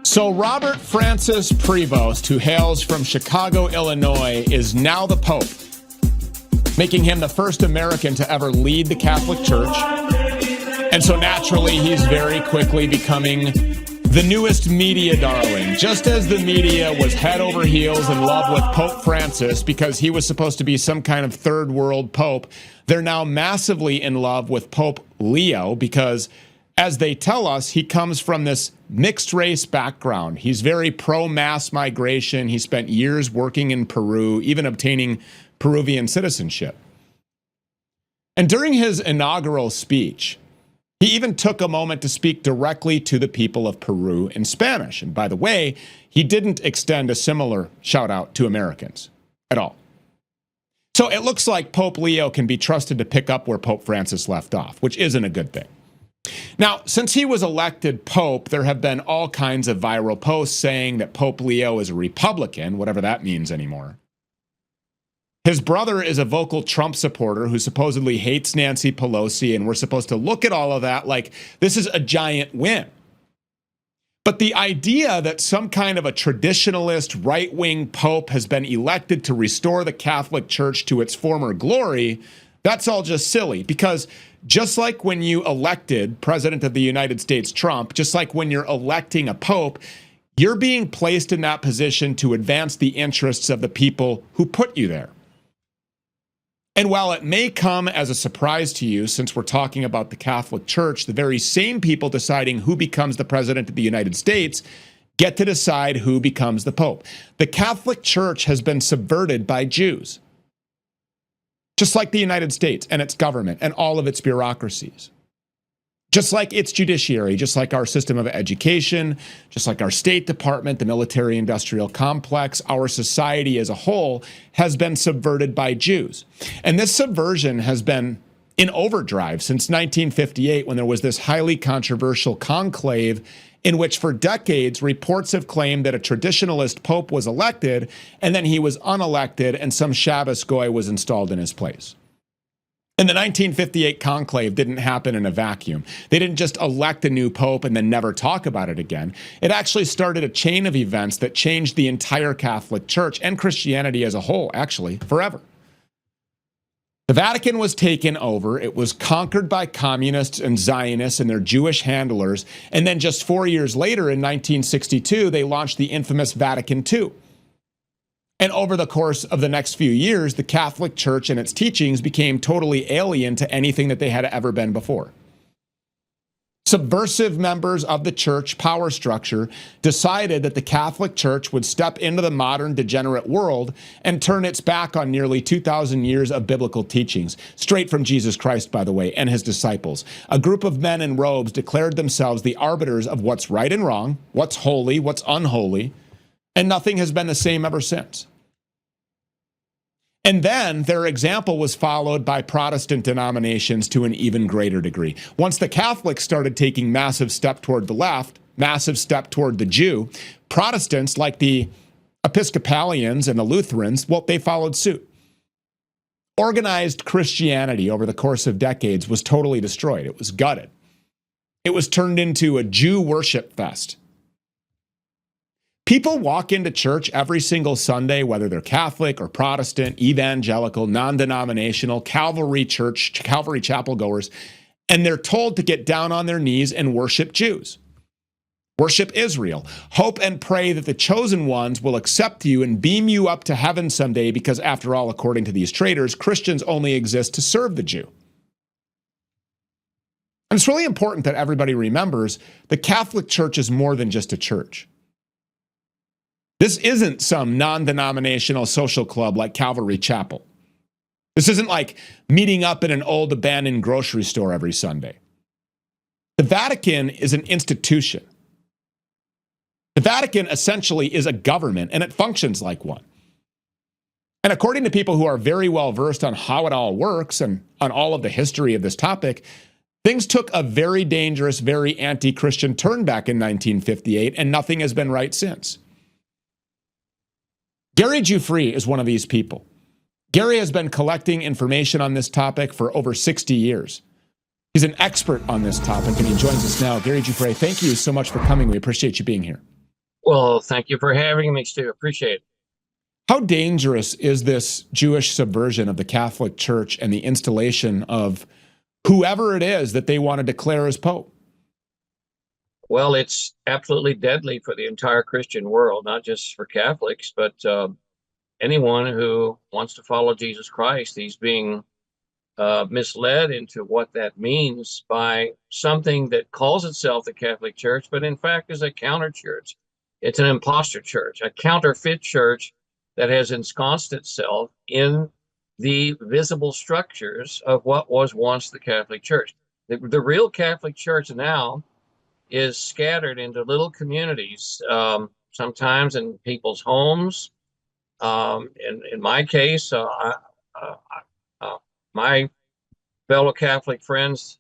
So Robert Francis Prevost, who hails from Chicago, Illinois, is now the Pope, making him the first American to ever lead the Catholic Church. And so naturally, he's very quickly becoming the newest media darling, just as the media was head over heels in love with Pope Francis because he was supposed to be some kind of third world pope. They're now massively in love with Pope Leo because, as they tell us, he comes from this mixed race background. He's very pro-mass migration. He spent years working in Peru, even obtaining Peruvian citizenship. And during his inaugural speech, he even took a moment to speak directly to the people of Peru in Spanish. And by the way, he didn't extend a similar shout out to Americans at all. So it looks like Pope Leo can be trusted to pick up where Pope Francis left off, which isn't a good thing. Now, since he was elected Pope, there have been all kinds of viral posts saying that Pope Leo is a Republican, whatever that means anymore. His brother is a vocal Trump supporter who supposedly hates Nancy Pelosi, and we're supposed to look at all of that like this is a giant win. But the idea that some kind of a traditionalist right-wing pope has been elected to restore the Catholic Church to its former glory, that's all just silly, because just like when you elected President of the United States Trump, just like when you're electing a pope, you're being placed in that position to advance the interests of the people who put you there. And while it may come as a surprise to you, since we're talking about the Catholic Church, the very same people deciding who becomes the President of the United States get to decide who becomes the Pope. The Catholic Church has been subverted by Jews, just like the United States and its government and all of its bureaucracies. Just like its judiciary, just like our system of education, just like our State Department, the military-industrial complex, our society as a whole has been subverted by Jews. And this subversion has been in overdrive since 1958, when there was this highly controversial conclave in which for decades reports have claimed that a traditionalist pope was elected and then he was unelected and some Shabbos goy was installed in his place. And the 1958 conclave didn't happen in a vacuum. They didn't just elect a new pope and then never talk about it again. It actually started a chain of events that changed the entire Catholic Church and Christianity as a whole, actually, forever. The Vatican was taken over. It was conquered by communists and Zionists and their Jewish handlers. And then just 4 years later, in 1962, they launched the infamous Vatican II. And over the course of the next few years, the Catholic Church and its teachings became totally alien to anything that they had ever been before. Subversive members of the church power structure decided that the Catholic Church would step into the modern degenerate world and turn its back on nearly 2,000 years of biblical teachings, straight from Jesus Christ, by the way, and his disciples. A group of men in robes declared themselves the arbiters of what's right and wrong, what's holy, what's unholy, and nothing has been the same ever since. And then their example was followed by Protestant denominations to an even greater degree. Once the Catholics started taking massive step toward the left, massive step toward the Jew, Protestants like the Episcopalians and the Lutherans, well, they followed suit. Organized Christianity over the course of decades was totally destroyed. It was gutted. It was turned into a Jew worship fest. People walk into church every single Sunday, whether they're Catholic or Protestant, evangelical, non-denominational, Calvary Church, Calvary Chapel goers, and they're told to get down on their knees and worship Jews. Worship Israel. Hope and pray that the chosen ones will accept you and beam you up to heaven someday because, after all, according to these traitors, Christians only exist to serve the Jew. And it's really important that everybody remembers the Catholic Church is more than just a church. This isn't some non-denominational social club like Calvary Chapel. This isn't like meeting up in an old abandoned grocery store every Sunday. The Vatican is an institution. The Vatican essentially is a government, and it functions like one. And according to people who are very well versed on how it all works and on all of the history of this topic, things took a very dangerous, very anti-Christian turn back in 1958, and nothing has been right since. Gary Giuffre is one of these people. Gary has been collecting information on this topic for over 60 years. He's an expert on this topic, and he joins us now. Gary Giuffre, thank you so much for coming. We appreciate you being here. Well, thank you for having me, Stu. Appreciate it. How dangerous is this Jewish subversion of the Catholic Church and the installation of whoever it is that they want to declare as Pope? Well, it's absolutely deadly for the entire Christian world, not just for Catholics, but anyone who wants to follow Jesus Christ. He's being misled into what that means by something that calls itself the Catholic Church, but in fact is a counter church. It's an imposter church, a counterfeit church that has ensconced itself in the visible structures of what was once the Catholic Church. The real Catholic Church now is scattered into little communities, sometimes in people's homes. In my case, my fellow Catholic friends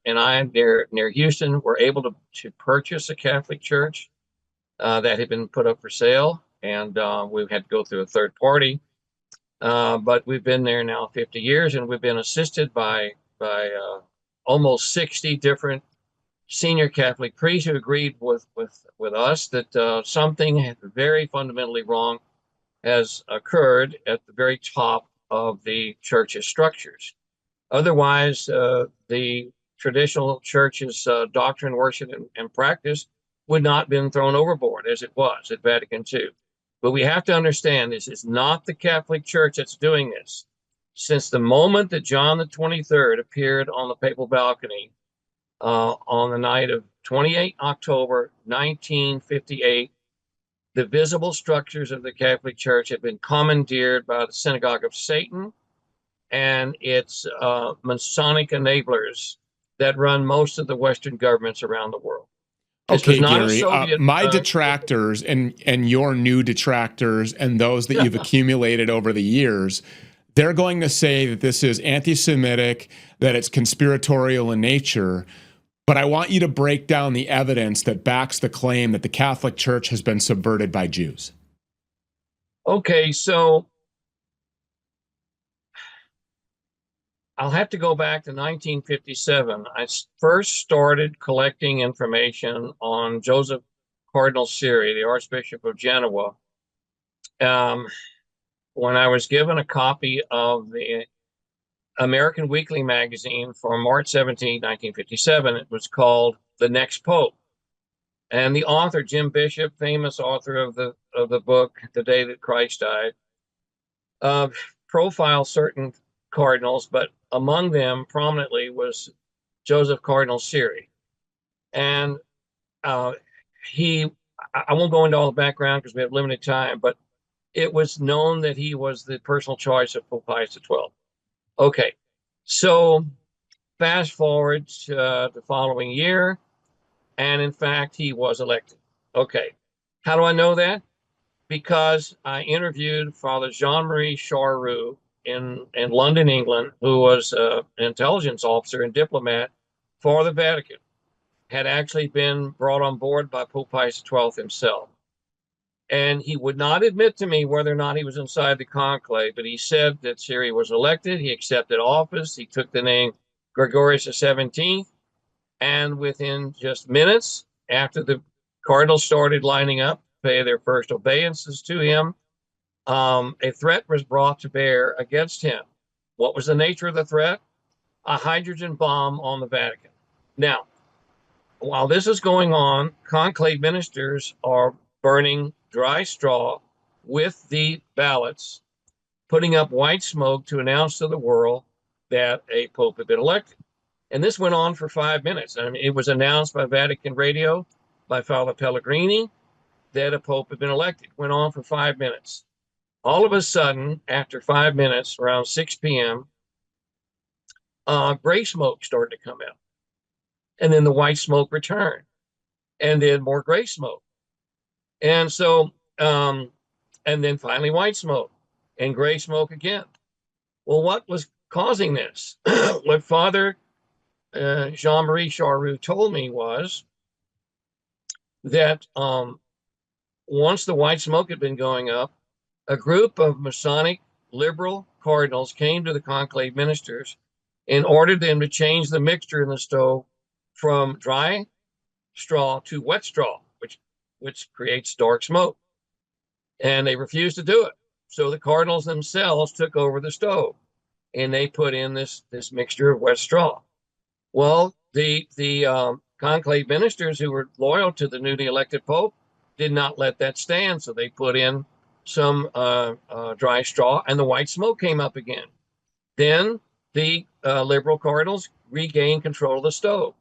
and I near Houston were able to purchase a Catholic church that had been put up for sale, and we had to go through a third party. But we've been there now 50 years, and we've been assisted by almost 60 different senior Catholic priests who agreed with us that something very fundamentally wrong has occurred at the very top of the church's structures. Otherwise, the traditional church's doctrine, worship, and practice would not have been thrown overboard as it was at Vatican II. But we have to understand this is not the Catholic Church that's doing this. Since the moment that John the 23rd appeared on the papal balcony on the night of 28 October 1958, the visible structures of the Catholic Church have been commandeered by the Synagogue of Satan and its Masonic enablers that run most of the Western governments around the world. This okay, was not Gary, a Soviet, my detractors and your new detractors and those that you've accumulated over the years, they're going to say that this is anti-Semitic, that it's conspiratorial in nature. But I want you to break down the evidence that backs the claim that the Catholic Church has been subverted by Jews. Okay, so I'll have to go back to 1957. I first started collecting information on Joseph Cardinal Siri, the Archbishop of Genoa, when I was given a copy of the American Weekly magazine for March 17, 1957. It was called The Next Pope. And the author, Jim Bishop, famous author of the book, The Day That Christ Died, profiled certain cardinals, but among them prominently was Joseph Cardinal Siri. And I won't go into all the background because we have limited time, but it was known that he was the personal choice of Pope Pius XII. Okay, so fast forward to the following year, and in fact, he was elected. Okay, how do I know that? Because I interviewed Father Jean-Marie Charroux in London, England, who was an intelligence officer and diplomat for the Vatican, had actually been brought on board by Pope Pius XII himself. And he would not admit to me whether or not he was inside the conclave, but he said that Siri was elected. He accepted office. He took the name Gregorius XVII. And within just minutes after the cardinals started lining up to pay their first obeisances to him, a threat was brought to bear against him. What was the nature of the threat? A hydrogen bomb on the Vatican. Now, while this is going on, conclave ministers are burning dry straw with the ballots, putting up white smoke to announce to the world that a pope had been elected. And this went on for 5 minutes. I mean, it was announced by Vatican Radio, by Father Pellegrini, that a pope had been elected. It went on for 5 minutes. All of a sudden, after 5 minutes, around 6 p.m., gray smoke started to come out. And then the white smoke returned. And then more gray smoke. And so, and then finally white smoke and gray smoke again. Well, what was causing this? What Father Jean-Marie Charroux told me was that once the white smoke had been going up, a group of Masonic liberal cardinals came to the conclave ministers and ordered them to change the mixture in the stove from dry straw to wet straw, which creates dark smoke. And they refused to do it. So the cardinals themselves took over the stove, and they put in this mixture of wet straw. Well, the conclave ministers who were loyal to the newly elected pope did not let that stand, so they put in some dry straw, and the white smoke came up again. Then the liberal cardinals regained control of the stove,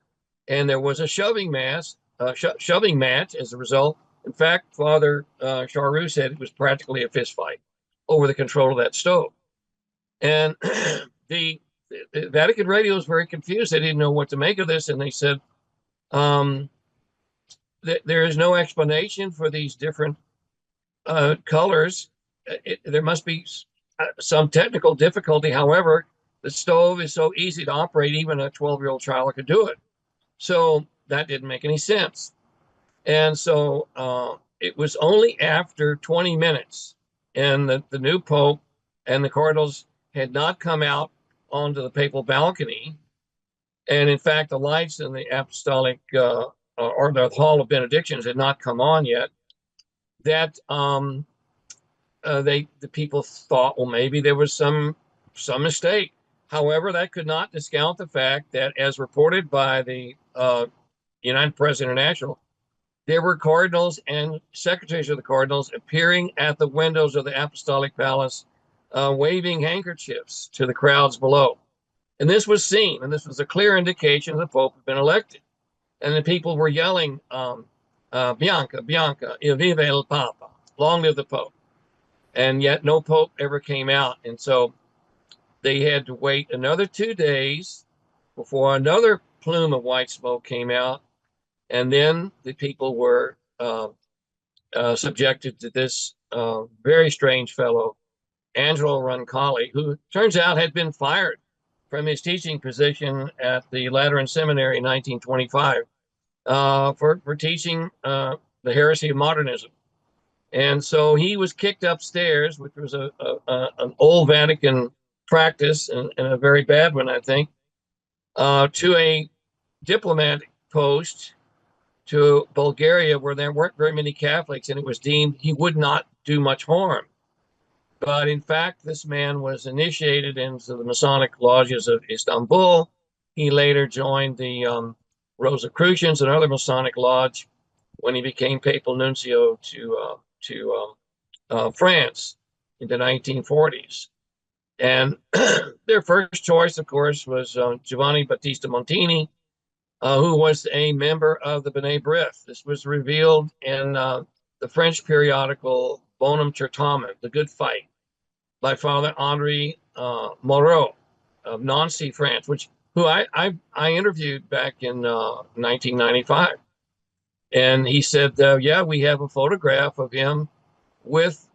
and there was a shoving match as a result. In fact, Father Charroux said it was practically a fist fight over the control of that stove. And the Vatican Radio was very confused. They didn't know what to make of this, and they said there is no explanation for these different colors. There must be some technical difficulty. However, the stove is so easy to operate, even a 12-year-old child could do it. So that didn't make any sense. And so it was only after 20 minutes, and the new pope and the cardinals had not come out onto the papal balcony. And in fact, the lights in the apostolic or the hall of benedictions had not come on yet. That the people thought, well, maybe there was some mistake. However, that could not discount the fact that, as reported by the United Press International, there were cardinals and secretaries of the cardinals appearing at the windows of the apostolic palace, waving handkerchiefs to the crowds below. And this was seen, and this was a clear indication the Pope had been elected. And the people were yelling, Bianca, Bianca, viva il Papa, long live the Pope. And yet no Pope ever came out. And so they had to wait another 2 days before another plume of white smoke came out. And then the people were subjected to this very strange fellow, Angelo Roncalli, who turns out had been fired from his teaching position at the Lateran Seminary in 1925 for teaching the heresy of modernism. And so he was kicked upstairs, which was an old Vatican practice, and a very bad one, I think, to a diplomatic post to Bulgaria, where there weren't very many Catholics, and it was deemed he would not do much harm. But in fact, this man was initiated into the Masonic lodges of Istanbul. He later joined the Rosicrucians, another Masonic lodge, when he became papal nuncio to France in the 1940s. And their first choice, of course, was Giovanni Battista Montini, who was a member of the B'nai B'rith. This was revealed in the French periodical Bonum Certamen, The Good Fight, by Father Henri Moreau of Nancy, France, who I interviewed back in 1995. And he said, yeah, we have a photograph of him with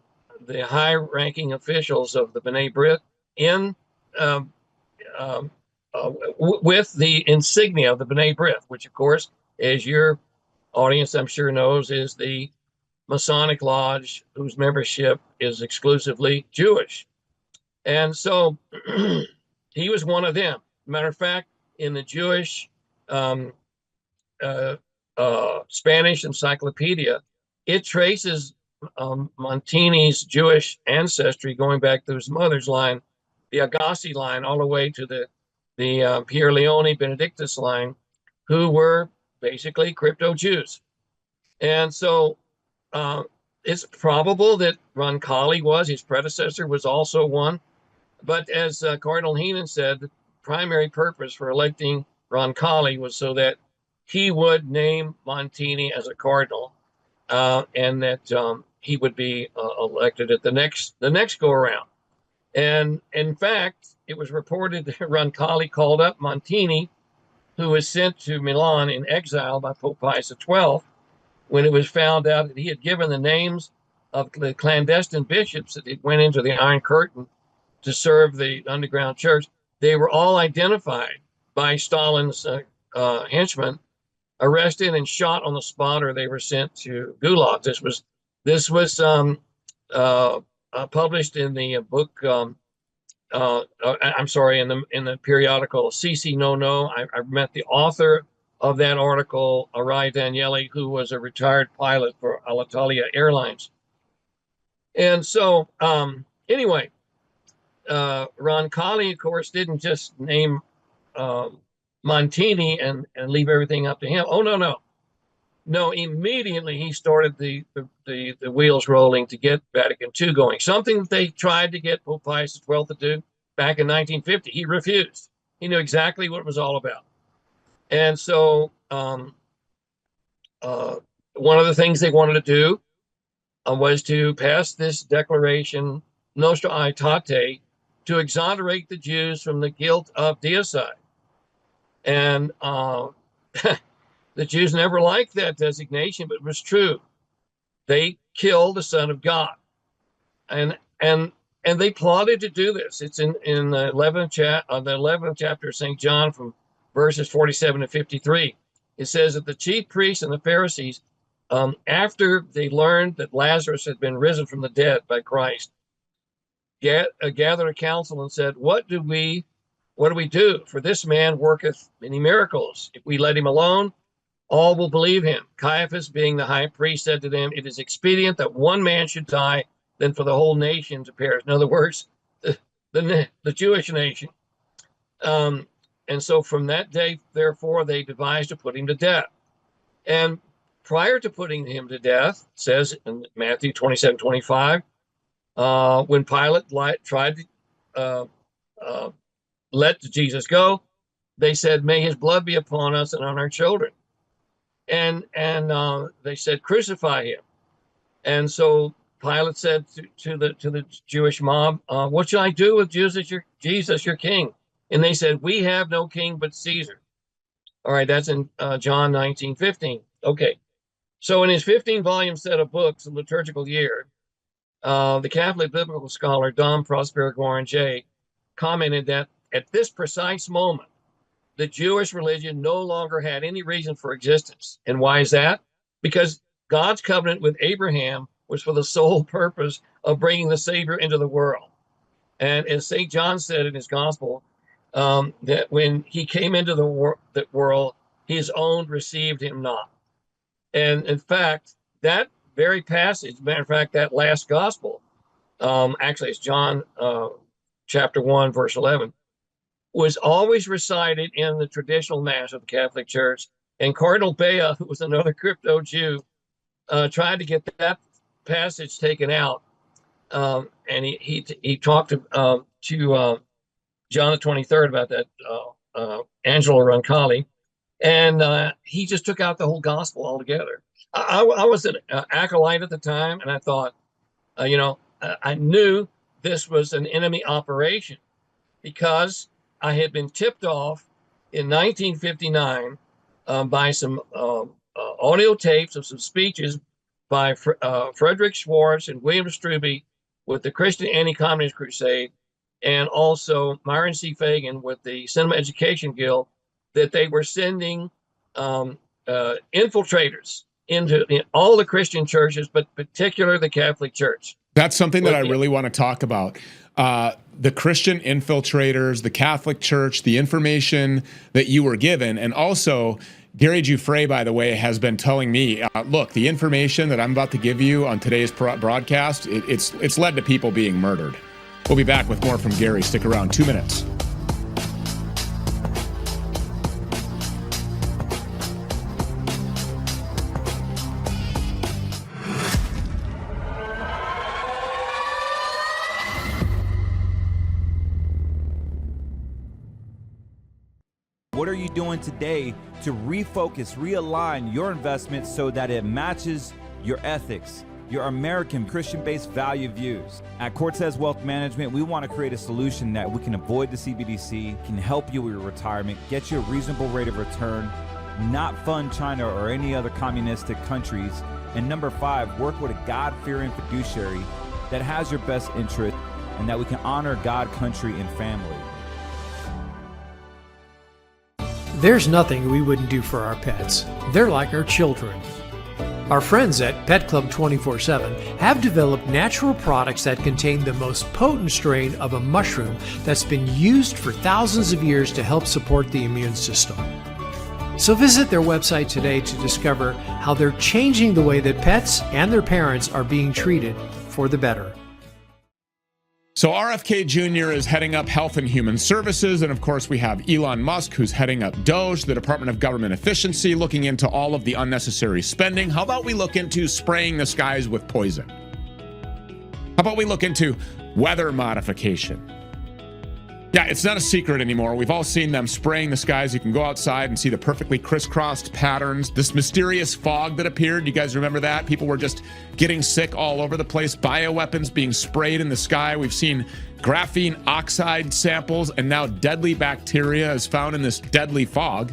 the high-ranking officials of the B'nai B'rith with the insignia of the B'nai B'rith, which, of course, as your audience, I'm sure, knows, is the Masonic lodge whose membership is exclusively Jewish. And so he was one of them. Matter of fact, in the Jewish Spanish encyclopedia, it traces Montini's Jewish ancestry going back to his mother's line, the Agassi line, all the way to the Pier Leone Benedictus line, who were basically crypto-Jews. And so it's probable that Roncalli his predecessor was also one. But as Cardinal Heenan said, the primary purpose for electing Roncalli was so that he would name Montini as a cardinal, and that he would be elected at the next go around. And in fact, it was reported that Roncalli called up Montini, who was sent to Milan in exile by Pope Pius XII, when it was found out that he had given the names of the clandestine bishops that went into the Iron Curtain to serve the underground church. They were all identified by Stalin's henchmen, arrested and shot on the spot, or they were sent to Gulag. This was published in the book I'm sorry, in the periodical CC No No. I met the author of that article, Rai Danieli, who was a retired pilot for Alitalia Airlines. And so, anyway, Roncalli, of course, didn't just name Montini and leave everything up to him. Oh, no, immediately he started the wheels rolling to get Vatican II going. Something that they tried to get Pope Pius XII to do back in 1950. He refused. He knew exactly what it was all about. And so one of the things they wanted to do was to pass this declaration, Nostra Aetate, to exonerate the Jews from the guilt of deicide. And the Jews never liked that designation, but it was true. They killed the Son of God, and they plotted to do this. It's in the 11th chapter of St. John, from verses 47 to 53. It says that the chief priests and the Pharisees, after they learned that Lazarus had been risen from the dead by Christ, gathered a council and said, What do we do? For this man worketh many miracles. If we let him alone, all will believe him. Caiaphas, being the high priest, said to them, It is expedient that one man should die, than for the whole nation to perish. In other words, the Jewish nation. And so from that day, therefore, they devised to put him to death. And prior to putting him to death, it says in Matthew 27:25, when Pilate tried to let Jesus go, they said, May his blood be upon us and on our children. And they said, Crucify him. And so Pilate said to the Jewish mob, What shall I do with Jesus, your king? And they said, We have no king but Caesar. All right, that's in John 19:15. Okay, so in his 15-volume set of books, The Liturgical Year, the Catholic biblical scholar Dom Prosper Guaranje commented that at this precise moment, the Jewish religion no longer had any reason for existence. And why is that? Because God's covenant with Abraham was for the sole purpose of bringing the Savior into the world. And as St. John said in his gospel, that when he came into the world, his own received him not. And in fact, that very passage, matter of fact, that last gospel, actually it's John chapter 1, verse 11, was always recited in the traditional Mass of the Catholic Church. And Cardinal Bea, who was another crypto Jew, tried to get that passage taken out. And he talked to John the 23rd about that, Angelo Roncalli, and he just took out the whole gospel altogether. I was an acolyte at the time, and I thought, I knew this was an enemy operation because I had been tipped off in 1959 by some audio tapes of some speeches by Frederick Schwartz and William Strube with the Christian Anti-Communist Crusade, and also Myron C. Fagan with the Cinema Education Guild, that they were sending infiltrators into all the Christian churches, but particularly the Catholic Church. That's something that I really want to talk about. The Christian infiltrators, the Catholic Church, the information that you were given, and also Gary Giuffre, by the way, has been telling me, look, the information that I'm about to give you on today's broadcast, it's led to people being murdered. We'll be back with more from Gary. Stick around, 2 minutes. What are you doing today to refocus, realign your investments so that it matches your ethics, your American Christian-based value views? At Cortez Wealth Management, we want to create a solution that we can avoid the CBDC, can help you with your retirement, get you a reasonable rate of return, not fund China or any other communistic countries, and number 5, work with a God-fearing fiduciary that has your best interest and that we can honor God, country, and family. There's nothing we wouldn't do for our pets. They're like our children. Our friends at Pet Club 24/7 have developed natural products that contain the most potent strain of a mushroom that's been used for thousands of years to help support the immune system. So visit their website today to discover how they're changing the way that pets and their parents are being treated for the better. So RFK Jr. is heading up Health and Human Services, and of course we have Elon Musk, who's heading up DOGE, the Department of Government Efficiency, looking into all of the unnecessary spending. How about we look into spraying the skies with poison? How about we look into weather modification? Yeah, it's not a secret anymore. We've all seen them spraying the skies. You can go outside and see the perfectly crisscrossed patterns. This mysterious fog that appeared, you guys remember that? People were just getting sick all over the place. Bioweapons being sprayed in the sky. We've seen graphene oxide samples, and now deadly bacteria is found in this deadly fog.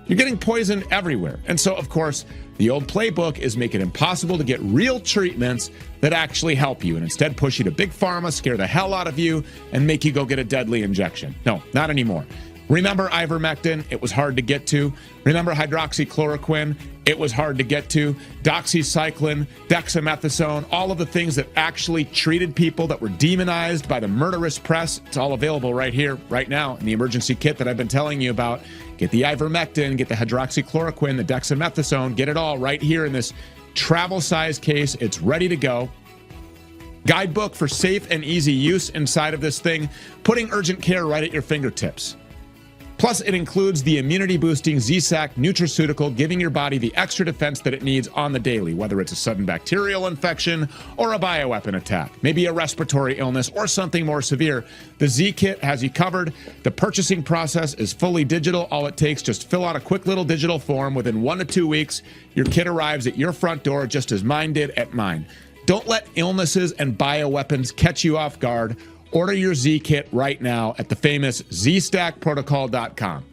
You're getting poison everywhere. And so, of course, the old playbook is make it impossible to get real treatments that actually help you and instead push you to big pharma, scare the hell out of you, and make you go get a deadly injection. No, not anymore. Remember ivermectin? It was hard to get to. Remember hydroxychloroquine? It was hard to get to. Doxycycline, dexamethasone, all of the things that actually treated people that were demonized by the murderous press. It's all available right here, right now, in the emergency kit that I've been telling you about. Get the ivermectin, get the hydroxychloroquine, the dexamethasone, get it all right here in this travel-size case. It's ready to go. Guidebook for safe and easy use inside of this thing, putting urgent care right at your fingertips. Plus, it includes the immunity-boosting Z-Sac nutraceutical, giving your body the extra defense that it needs on the daily, whether it's a sudden bacterial infection or a bioweapon attack, maybe a respiratory illness or something more severe. The Z-Kit has you covered. The purchasing process is fully digital. All it takes, just fill out a quick little digital form. Within 1 to 2 weeks, your kit arrives at your front door, just as mine did at mine. Don't let illnesses and bioweapons catch you off guard. Order your Z-Kit right now at the famous zstackprotocol.com.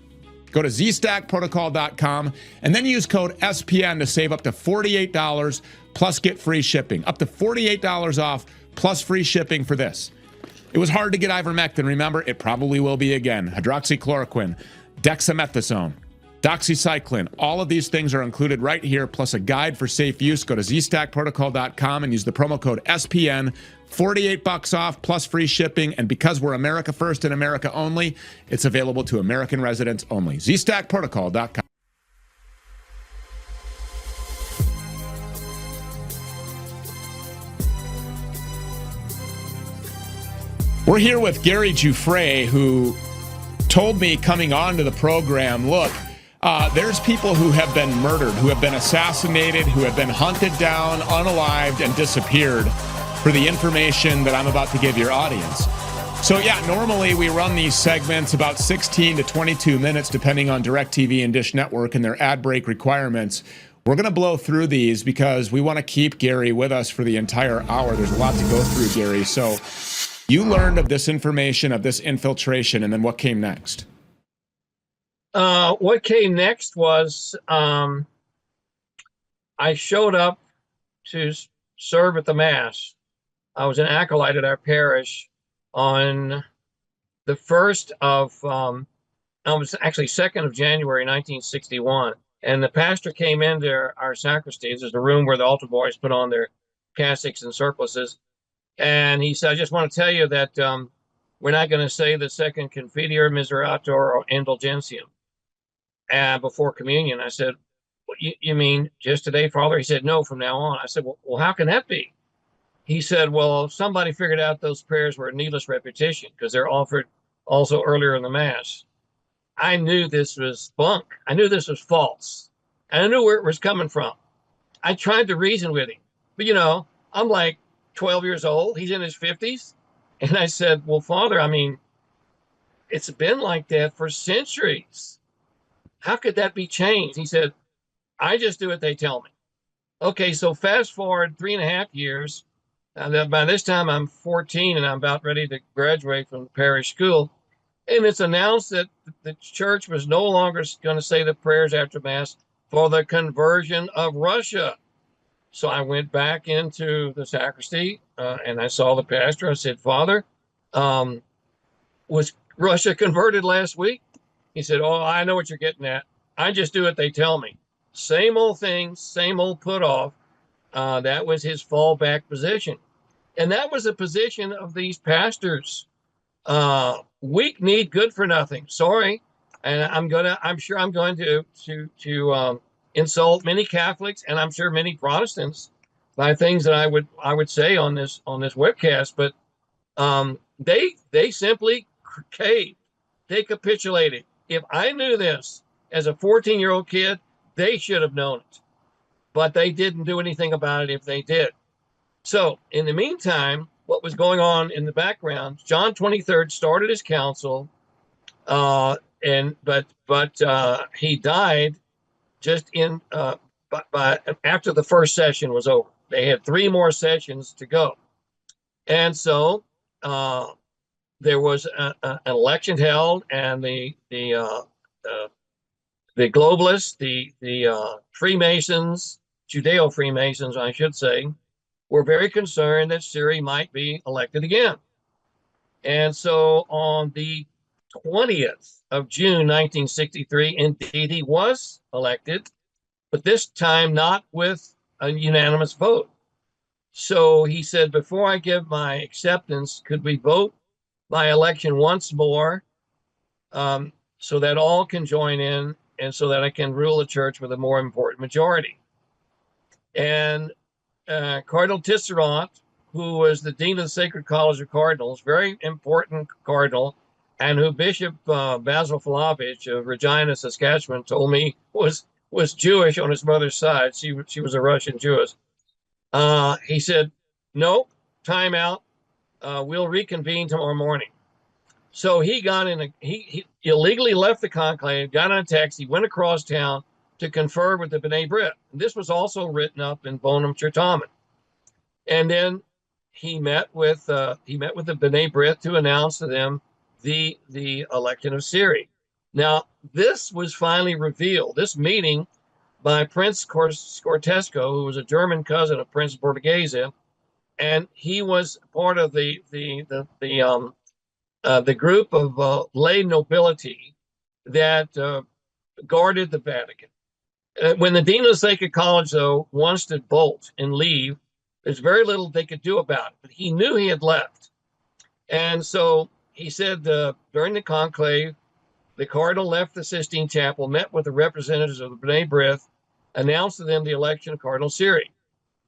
Go to zstackprotocol.com and then use code SPN to save up to $48 plus get free shipping. Up to $48 off plus free shipping for this. It was hard to get ivermectin, remember? It probably will be again. Hydroxychloroquine, dexamethasone, doxycycline, all of these things are included right here, plus a guide for safe use. Go to zstackprotocol.com and use the promo code SPN. $48 off plus free shipping, and because we're America first and America only, it's available to American residents only. zstackprotocol.com. We're here with Gary Giuffre, who told me coming on to the program, look, there's people who have been murdered, who have been assassinated, who have been hunted down, unalived, and disappeared for the information that I'm about to give your audience. So yeah, normally we run these segments about 16 to 22 minutes, depending on DirecTV and Dish Network and their ad break requirements. We're going to blow through these because we want to keep Gary with us for the entire hour. There's a lot to go through, Gary. So you learned of this information, of this infiltration, and then what came next? What came next was I showed up to serve at the Mass. I was an acolyte at our parish on the 1st of, I was actually 2nd of January, 1961. And the pastor came into our sacristy. This is the room where the altar boys put on their cassocks and surplices. And he said, I just want to tell you that we're not going to say the second Confiteor, Miserator, or Indulgentium before communion. I said, what, you mean just today, Father? He said, no, from now on. I said, well, how can that be? He said, well, somebody figured out those prayers were a needless repetition because they're offered also earlier in the Mass. I knew this was bunk. I knew this was false. And I knew where it was coming from. I tried to reason with him. But, you know, I'm like 12 years old. He's in his 50s. And I said, well, Father, I mean, it's been like that for centuries. How could that be changed? He said, I just do what they tell me. Okay, so fast forward 3.5 years. And by this time, I'm 14 and I'm about ready to graduate from the parish school. And it's announced that the church was no longer going to say the prayers after Mass for the conversion of Russia. So I went back into the sacristy and I saw the pastor. I said, Father, was Russia converted last week? He said, oh, I know what you're getting at. I just do what they tell me. same old thing, same old put off. That was his fallback position. And that was the position of these pastors. Weak need, good for nothing. Sorry. And I'm sure I'm going to insult many Catholics, and I'm sure many Protestants by things that I would say on this webcast, but they simply caved. They capitulated. If I knew this as a 14-year-old kid, they should have known it, but they didn't do anything about it if they did. So in the meantime, what was going on in the background, John 23rd started his council, but he died just after the first session was over. They had 3 more sessions to go. And so there was an election held, and the globalists, the Freemasons, Judeo-Freemasons, I should say, were very concerned that Siri might be elected again. And so on the 20th of June, 1963, indeed he was elected, but this time not with a unanimous vote. So he said, before I give my acceptance, could we vote my election once more, so that all can join in and so that I can rule the church with a more important majority. And Cardinal Tisserand, who was the dean of the Sacred College of Cardinals, very important cardinal, and who Bishop Basil Flavich of Regina, Saskatchewan, told me was Jewish on his mother's side. She was a Russian Jewess. He said, no, time out. We'll reconvene tomorrow morning. So he he illegally left the conclave, got on a taxi, went across town to confer with the B'nai B'rith. This was also written up in Bonum Chertamen. And then he met with the B'nai B'rith to announce to them the election of Siri. Now, this was finally revealed, this meeting, by Prince Scortesco, who was a German cousin of Prince Borghese, and he was part of the group of lay nobility that guarded the Vatican. When the dean of the Sacred College, though, wants to bolt and leave, there's very little they could do about it. But he knew he had left. And so he said during the conclave, the cardinal left the Sistine Chapel, met with the representatives of the B'nai B'rith, announced to them the election of Cardinal Siri.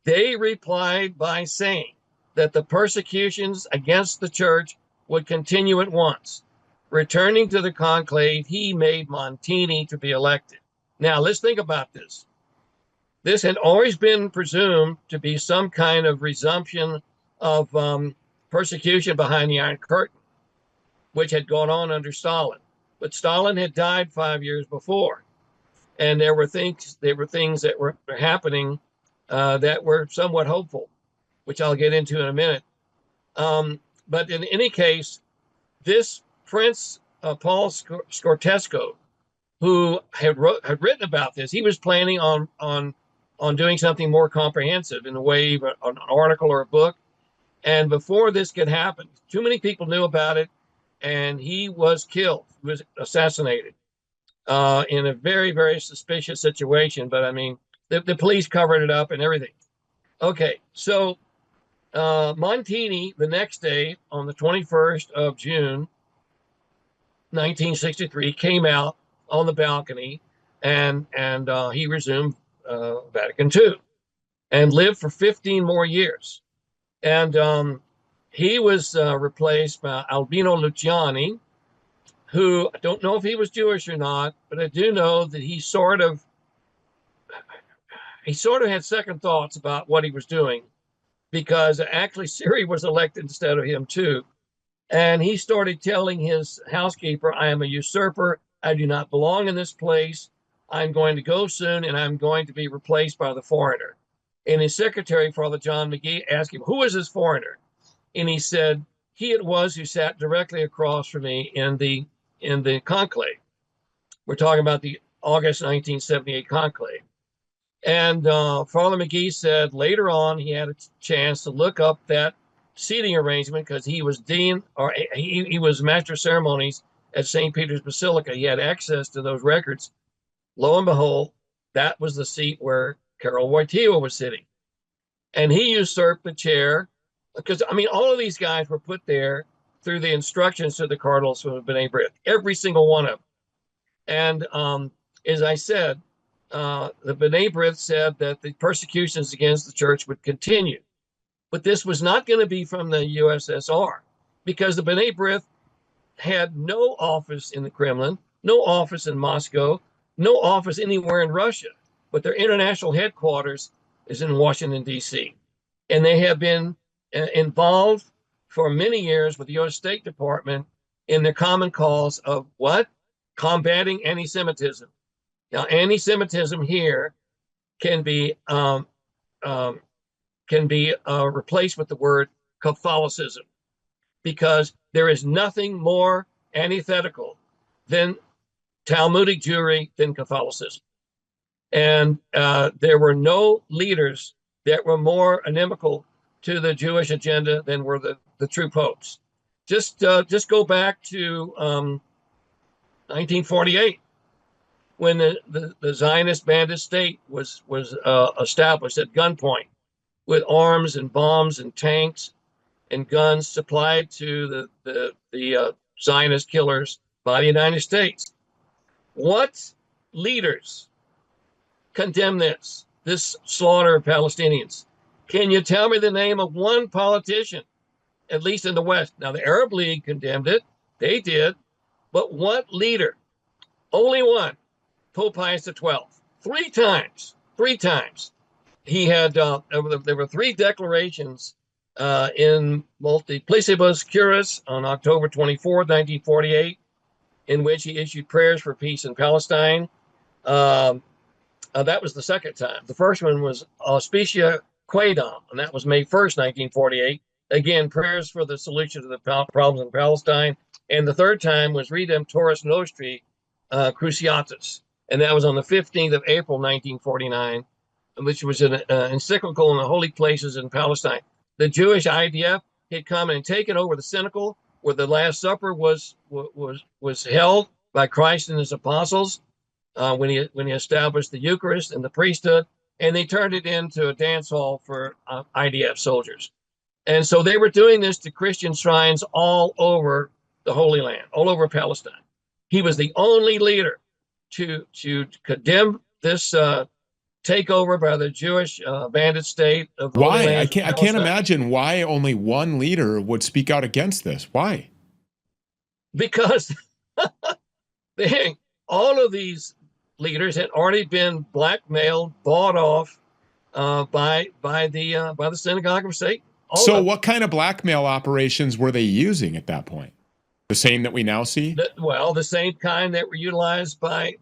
They replied by saying that the persecutions against the church would continue at once. Returning to the conclave, he made Montini to be elected. Now, let's think about this. This had always been presumed to be some kind of resumption of persecution behind the Iron Curtain, which had gone on under Stalin. But Stalin had died 5 years before, and there were things that were happening that were somewhat hopeful, which I'll get into in a minute. But in any case, this Prince Paul Scortesco, who had written about this, he was planning on doing something more comprehensive in the way of an article or a book. And before this could happen, too many people knew about it, and he was killed. He was assassinated in a very, very suspicious situation. But I mean, the police covered it up and everything. Okay, so Montini, the next day, on the 21st of June, 1963, came out on the balcony, and he resumed Vatican II and lived for 15 more years. And he was replaced by Albino Luciani, who I don't know if he was Jewish or not, but I do know that he sort of had second thoughts about what he was doing, because actually Siri was elected instead of him too. And he started telling his housekeeper, I am a usurper. I do not belong in this place. I'm going to go soon, and I'm going to be replaced by the foreigner. And his secretary, Father John McGee, asked him, who is this foreigner? And he said, he it was who sat directly across from me in the conclave. We're talking about the August 1978 conclave. And Father McGee said later on he had a chance to look up that seating arrangement, because he was dean, or he was master of ceremonies at St. Peter's Basilica. He had access to those records. Lo and behold, that was the seat where Karol Wojtyła was sitting. And he usurped the chair because, I mean, all of these guys were put there through the instructions to the cardinals from the B'nai B'rith, every single one of them. And as I said, the B'nai B'rith said that the persecutions against the church would continue. But this was not going to be from the USSR, because the B'nai B'rith had no office in the Kremlin, no office in Moscow, no office anywhere in Russia, but their international headquarters is in Washington, D.C. And they have been involved for many years with the U.S. State Department in the common cause of what? Combating anti-Semitism. Now, anti-Semitism here can be replaced with the word Catholicism, because there is nothing more antithetical than Talmudic Jewry than Catholicism. And there were no leaders that were more inimical to the Jewish agenda than were the true popes. Just go back to 1948, when the Zionist bandit state was established at gunpoint, with arms and bombs and tanks and guns supplied to the Zionist killers by the United States. What leaders condemn this slaughter of Palestinians? Can you tell me the name of one politician, at least in the West? Now, the Arab League condemned it. They did. But what leader? Only one, Pope Pius XII. Three times. He had, there were three declarations in Multiplicibus Curis on October 24, 1948, in which he issued prayers for peace in Palestine. That was the second time. The first one was Auspicia Quaedam, and that was May 1st, 1948. Again, prayers for the solution to the problems in Palestine. And the third time was Redemptoris Nostri Cruciatus, and that was on the 15th of April, 1949, which was an encyclical on the holy places in Palestine. The Jewish IDF had come and taken over the Cenacle, where the Last Supper was held by Christ and his apostles when he established the Eucharist and the priesthood, and they turned it into a dance hall for IDF soldiers. And so they were doing this to Christian shrines all over the Holy Land, all over Palestine. He was the only leader to condemn this takeover by the Jewish bandit state of the Holy Land. I can't imagine why only one leader would speak out against this. Why? Because all of these leaders had already been blackmailed, bought off by the synagogue of Satan. So what kind of blackmail operations were they using at that point? The same that we now see? The same kind that were utilized by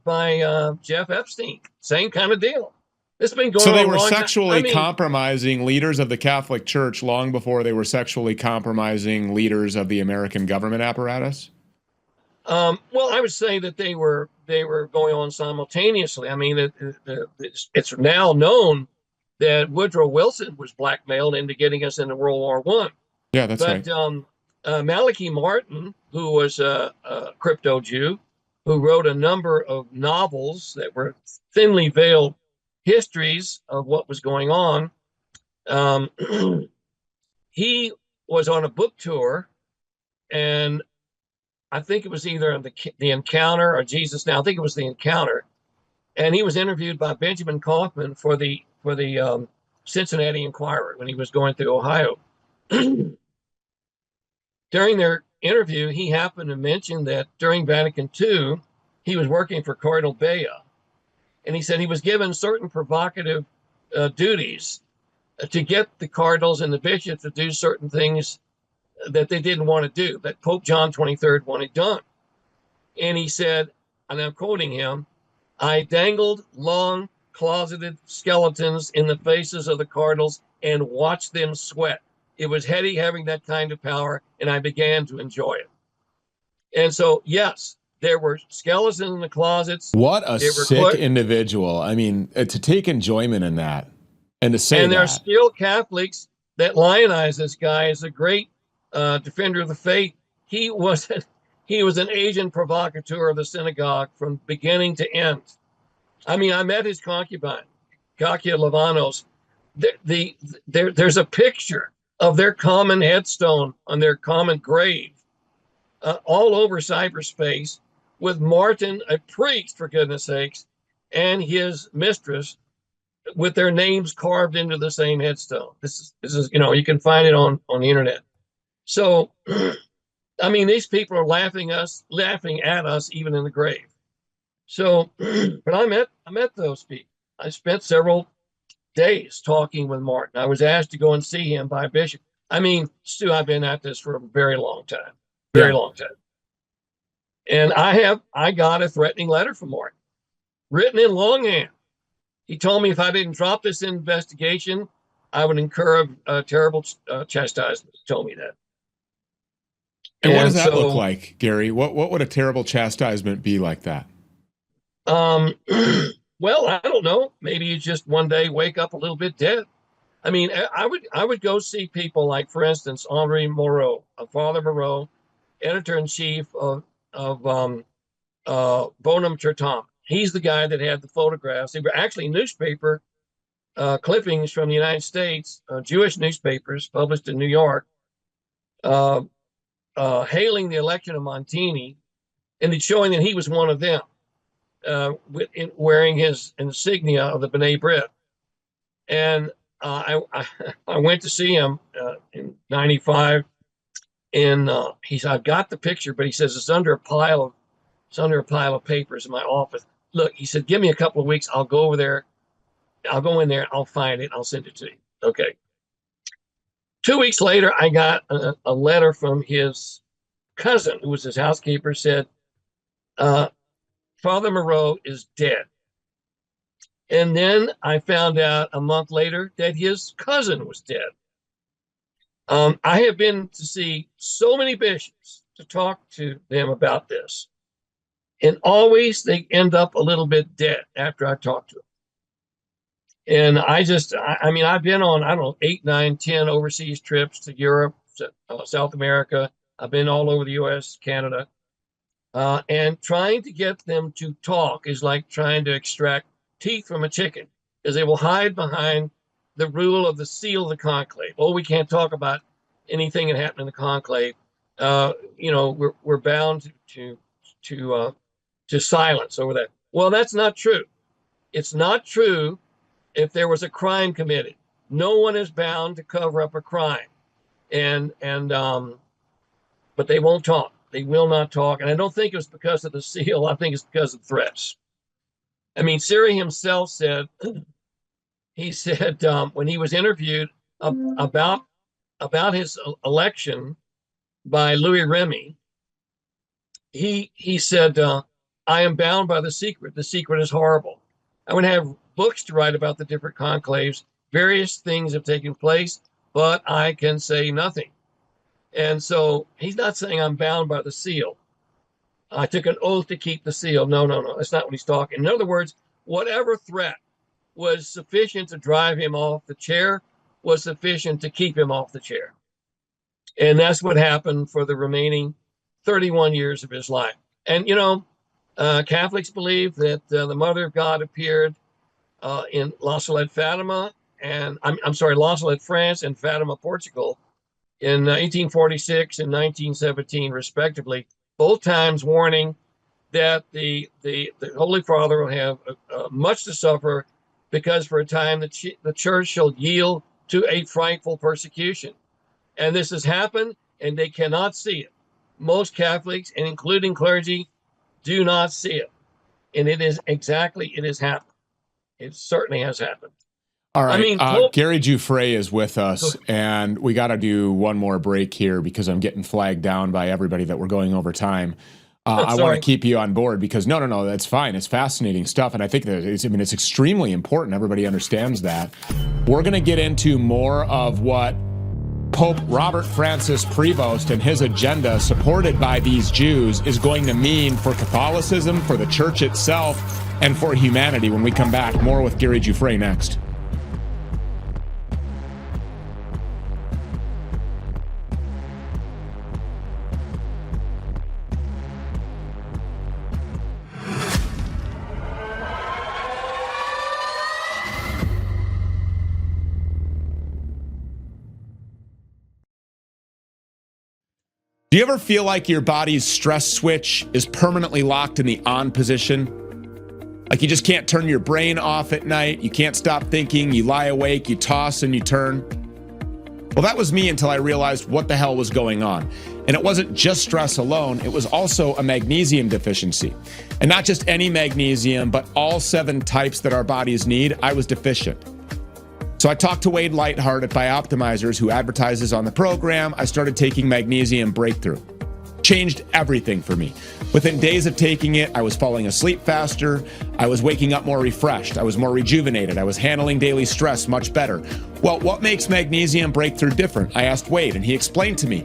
Jeff Epstein. Same kind of deal. It's been going on. So they were sexually compromising leaders of the Catholic Church long before they were sexually compromising leaders of the American government apparatus? Well, I would say that they were going on simultaneously. I mean, it's now known that Woodrow Wilson was blackmailed into getting us into World War I. Yeah, that's right. Malachi Martin, who was a crypto Jew, who wrote a number of novels that were thinly veiled histories of what was going on. He was on a book tour, and I think it was either the Encounter or Jesus Now. I think it was the Encounter, and he was interviewed by Benjamin Kaufman for the Cincinnati Enquirer when he was going through Ohio. During their interview, he happened to mention that during Vatican II, he was working for Cardinal Bea, and he said he was given certain provocative duties to get the cardinals and the bishops to do certain things that they didn't want to do, that Pope John XXIII wanted done. And he said, and I'm quoting him, "I dangled long closeted skeletons in the faces of the cardinals and watched them sweat. It was heady having that kind of power, and I began to enjoy it." And so, yes, there were skeletons in the closets. What a sick individual. I mean, to take enjoyment in that and to say that. And there are still Catholics that lionize this guy as a great defender of the faith. He was an agent provocateur of the synagogue from beginning to end. I mean, I met his concubine, Kakia Lavanos. There's a picture of their common headstone on their common grave all over cyberspace with Martin, a priest, for goodness sakes, and his mistress with their names carved into the same headstone. This is you can find it on the internet. So, I mean, these people are laughing at us even in the grave. So, but I met those people. I spent several days talking with Martin. I was asked to go and see him by a bishop. I mean, Stu, I've been at this for a very long time, long time. And I got a threatening letter from Martin, written in longhand. He told me if I didn't drop this investigation, I would incur a terrible chastisement. He told me that. And what does that look like, Gary? What would a terrible chastisement be like that? Well, I don't know. Maybe you just one day wake up a little bit dead. I mean, I would go see people like, for instance, Henri Moreau, Father Moreau, editor-in-chief of Bonum Tertam. He's the guy that had the photographs. They were actually newspaper clippings from the United States, Jewish newspapers published in New York, hailing the election of Montini, and it's showing that he was one of them, wearing his insignia of the B'nai B'rith. And I went to see him in '95, and he said, "I've got the picture," but he says it's under a pile of papers in my office. Look, he said, "Give me a couple of weeks. I'll go over there. I'll go in there. I'll find it. I'll send it to you." Okay. 2 weeks later, I got a letter from his cousin, who was his housekeeper, said, Father Moreau is dead. And then I found out a month later that his cousin was dead. I have been to see so many bishops to talk to them about this. And always they end up a little bit dead after I talk to them. And I mean, I've been on, I don't know, 8, 9, 10 overseas trips to Europe, South America. I've been all over the US, Canada. And trying to get them to talk is like trying to extract teeth from a chicken, because they will hide behind the rule of the seal of the conclave. Oh, we can't talk about anything that happened in the conclave. We're bound to silence over that. Well, that's not true. It's not true if there was a crime committed. No one is bound to cover up a crime, but they won't talk. They will not talk, and I don't think it was because of the seal. I think it's because of threats. I mean, Siri himself said, when he was interviewed about his election by Louis Remy, he said, "I am bound by the secret. The secret is horrible. I would have books to write about the different conclaves. Various things have taken place, but I can say nothing." And so he's not saying I'm bound by the seal. I took an oath to keep the seal. No. That's not what he's talking. In other words, whatever threat was sufficient to drive him off the chair was sufficient to keep him off the chair. And that's what happened for the remaining 31 years of his life. And, Catholics believe that the Mother of God appeared in La Salette, Fatima, and La Salette, France, and Fatima, Portugal, in 1846 and 1917, respectively, both times warning that the Holy Father will have much to suffer, because for a time the church shall yield to a frightful persecution. And this has happened, and they cannot see it. Most Catholics, and including clergy, do not see it. And it has happened. It certainly has happened. All right. I mean, Gary Giuffre is with us, and we got to do one more break here because I'm getting flagged down by everybody that we're going over time. I want to keep you on board because no, that's fine. It's fascinating stuff, and I think that it's extremely important. Everybody understands that. We're going to get into more of what Pope Robert Francis Prevost and his agenda, supported by these Jews, is going to mean for Catholicism, for the church itself, and for humanity when we come back. More with Gary Giuffre next. Do you ever feel like your body's stress switch is permanently locked in the on position? Like you just can't turn your brain off at night, you can't stop thinking, you lie awake, you toss and you turn? Well, that was me until I realized what the hell was going on. And it wasn't just stress alone, it was also a magnesium deficiency. And not just any magnesium, but all 7 types that our bodies need, I was deficient. So I talked to Wade Lightheart at Bioptimizers, who advertises on the program. I started taking Magnesium Breakthrough. Changed everything for me. Within days of taking it, I was falling asleep faster. I was waking up more refreshed. I was more rejuvenated. I was handling daily stress much better. Well, what makes Magnesium Breakthrough different? I asked Wade, and he explained to me.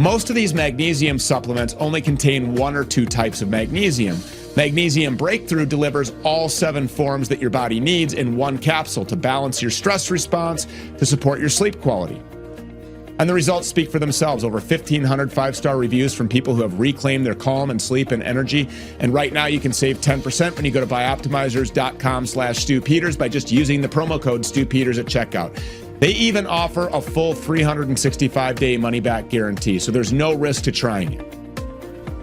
Most of these magnesium supplements only contain 1 or 2 types of magnesium. Magnesium Breakthrough delivers all 7 forms that your body needs in 1 capsule to balance your stress response, to support your sleep quality. And the results speak for themselves. Over 1,500 5-star reviews from people who have reclaimed their calm and sleep and energy. And right now you can save 10% when you go to bioptimizers.com/StuPeters by just using the promo code StuPeters at checkout. They even offer a full 365-day money-back guarantee, so there's no risk to trying it.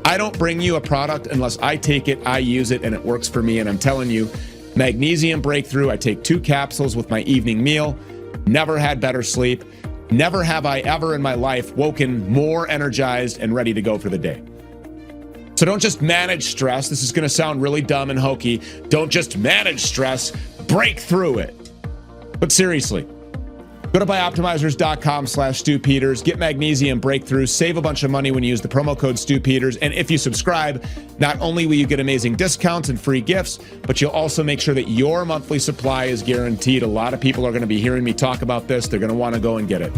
I don't bring you a product unless I take it, I use it, and it works for me. And I'm telling you, Magnesium Breakthrough, I take 2 capsules with my evening meal, never had better sleep. Never have I ever in my life woken more energized and ready to go for the day. So don't just manage stress. This is going to sound really dumb and hokey. Don't just manage stress, break through it. But seriously, go to bioptimizers.com/StuPeters, get Magnesium Breakthrough, save a bunch of money when you use the promo code StuPeters. And if you subscribe, not only will you get amazing discounts and free gifts, but you'll also make sure that your monthly supply is guaranteed. A lot of people are going to be hearing me talk about this. They're going to want to go and get it.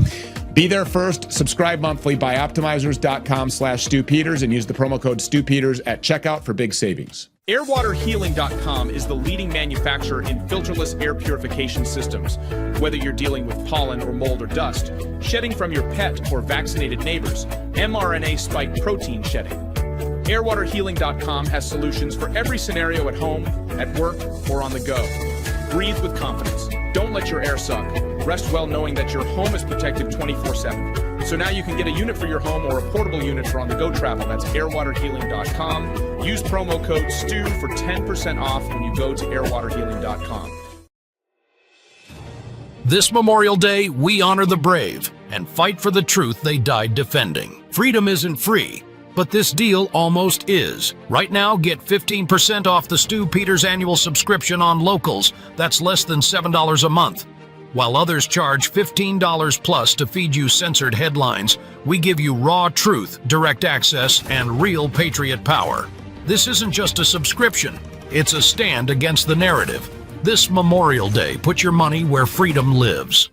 Be there first, subscribe monthly, bioptimizers.com/StuPeters, and use the promo code StuPeters at checkout for big savings. AirWaterHealing.com is the leading manufacturer in filterless air purification systems. Whether you're dealing with pollen or mold or dust, shedding from your pet or vaccinated neighbors, mRNA spike protein shedding, AirWaterHealing.com has solutions for every scenario at home, at work, or on the go. Breathe with confidence. Don't let your air suck. Rest well knowing that your home is protected 24/7. So now you can get a unit for your home or a portable unit for on-the-go travel. That's airwaterhealing.com. Use promo code STU for 10% off when you go to airwaterhealing.com. This Memorial Day, we honor the brave and fight for the truth they died defending. Freedom isn't free, but this deal almost is. Right now, get 15% off the Stu Peters annual subscription on locals. That's less than $7 a month. While others charge $15 plus to feed you censored headlines, we give you raw truth, direct access, and real patriot power. This isn't just a subscription, it's a stand against the narrative. This Memorial Day, put your money where freedom lives.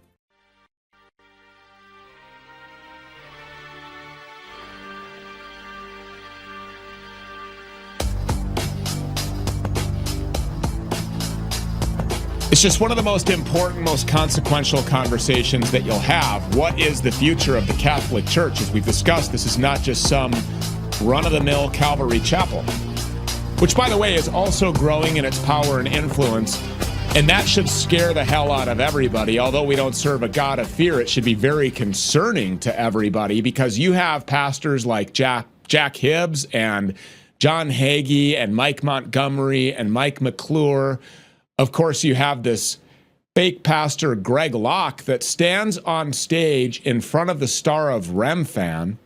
It's just one of the most important, most consequential conversations that you'll have. What is the future of the Catholic Church? As we've discussed, this is not just some run-of-the-mill Calvary Chapel, which, by the way, is also growing in its power and influence. And that should scare the hell out of everybody. Although we don't serve a God of fear, it should be very concerning to everybody, because you have pastors like Jack Hibbs and John Hagee and Mike Montgomery and Mike McClure. Of course, you have this fake pastor, Greg Locke, that stands on stage in front of the Star of Remphan,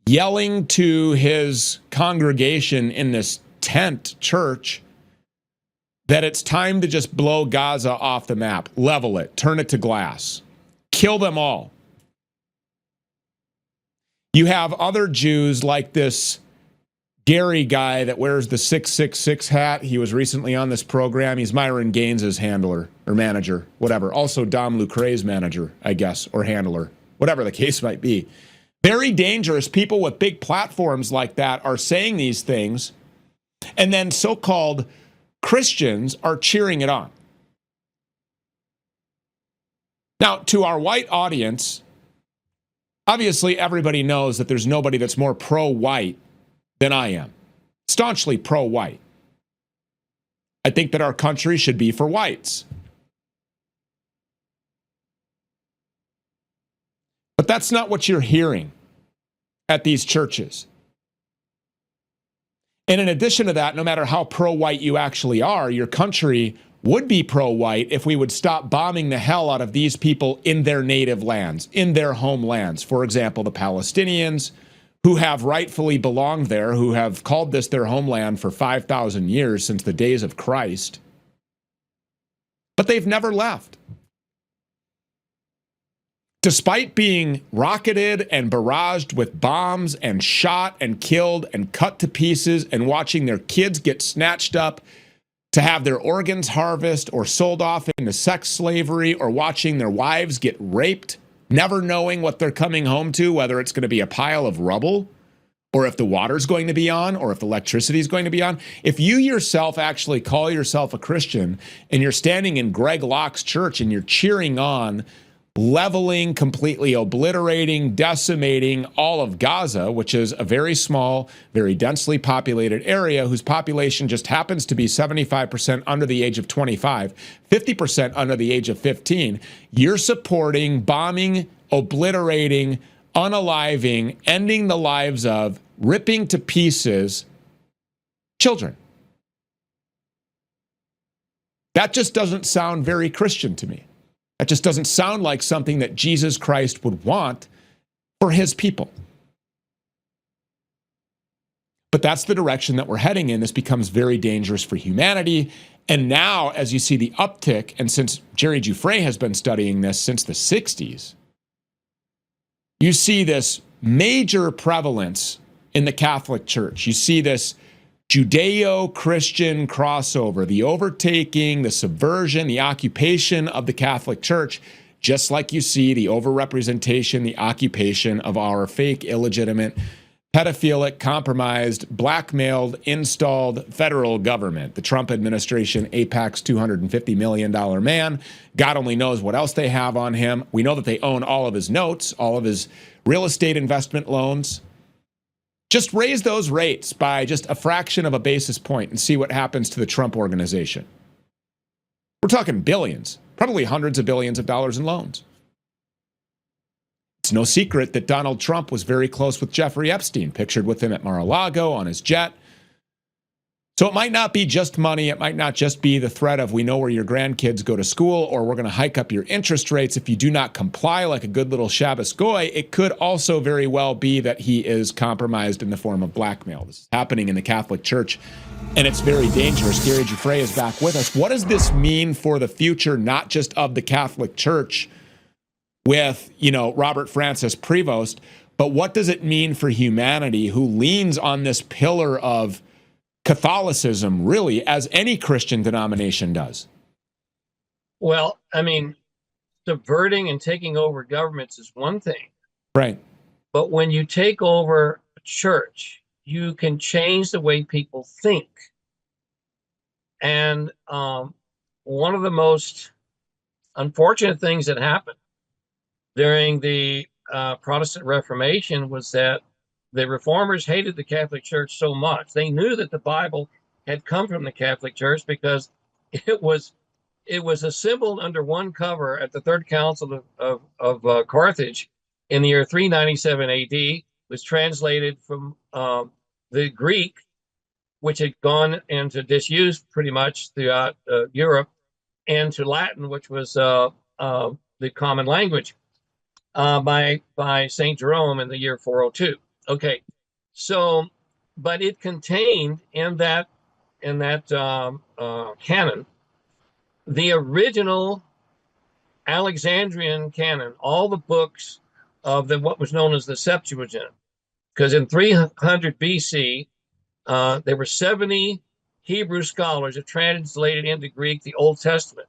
yelling to his congregation in this tent church that it's time to just blow Gaza off the map, level it, turn it to glass, kill them all. You have other Jews like this Gary guy that wears the 666 hat. He was recently on this program. He's Myron Gaines's handler or manager, whatever. Also Dom Lucre's manager, I guess, or handler, whatever the case might be. Very dangerous. People with big platforms like that are saying these things, and then so-called Christians are cheering it on. Now, to our white audience, obviously everybody knows that there's nobody that's more pro-white than I am. Staunchly pro-white. I think that our country should be for whites. But that's not what you're hearing. at these churches. And in addition to that, no matter how pro-white you actually are, your country would be pro-white if we would stop bombing the hell out of these people in their native lands, in their homelands. For example, the Palestinians, who have rightfully belonged there, who have called this their homeland for 5,000 years, since the days of Christ. But they've never left. Despite being rocketed and barraged with bombs and shot and killed and cut to pieces and watching their kids get snatched up to have their organs harvested or sold off into sex slavery, or watching their wives get raped, never knowing what they're coming home to, whether it's going to be a pile of rubble, or if the water's going to be on, or if the electricity is going to be on. If you yourself actually call yourself a Christian and you're standing in Greg Locke's church and you're cheering on leveling, completely obliterating, decimating all of Gaza, which is a very small, very densely populated area whose population just happens to be 75% under the age of 25, 50% under the age of 15, you're supporting bombing, obliterating, unaliving, ending the lives of, ripping to pieces children. That just doesn't sound very Christian to me. That just doesn't sound like something that Jesus Christ would want for his people. But that's the direction that we're heading in. This becomes very dangerous for humanity. And now, as you see the uptick, and since Gary Giuffre has been studying this since the 60s, you see this major prevalence in the Catholic Church. You see this Judeo-Christian crossover, the overtaking, the subversion, the occupation of the Catholic Church, just like you see the overrepresentation, the occupation of our fake, illegitimate, pedophilic, compromised, blackmailed, installed federal government. The Trump administration, AIPAC's $250 million man. God only knows what else they have on him. We know that they own all of his notes, all of his real estate investment loans. Just raise those rates by just a fraction of a basis point and see what happens to the Trump organization. We're talking billions, probably hundreds of billions of dollars in loans. It's no secret that Donald Trump was very close with Jeffrey Epstein, pictured with him at Mar-a-Lago on his jet. So it might not be just money. It might not just be the threat of, we know where your grandkids go to school, or we're going to hike up your interest rates if you do not comply like a good little Shabbos goy. It could also very well be that he is compromised in the form of blackmail. This is happening in the Catholic Church, and it's very dangerous. Gary Giuffre is back with us. What does this mean for the future, not just of the Catholic Church with, Robert Francis Prevost, but what does it mean for humanity who leans on this pillar of Catholicism, really, as any Christian denomination does? Well, I mean, subverting and taking over governments is one thing. Right. But when you take over a church, you can change the way people think. And one of the most unfortunate things that happened during the Protestant Reformation was that the Reformers hated the Catholic Church so much. They knew that the Bible had come from the Catholic Church because it was assembled under one cover at the Third Council of Carthage in the year 397 AD. Was translated from the Greek, which had gone into disuse pretty much throughout Europe, and to Latin, which was the common language, by St. Jerome in the year 402. Okay, so, but it contained in that canon the original Alexandrian canon, all the books of what was known as the Septuagint, because in 300 BC there were 70 Hebrew scholars that translated into Greek the Old Testament.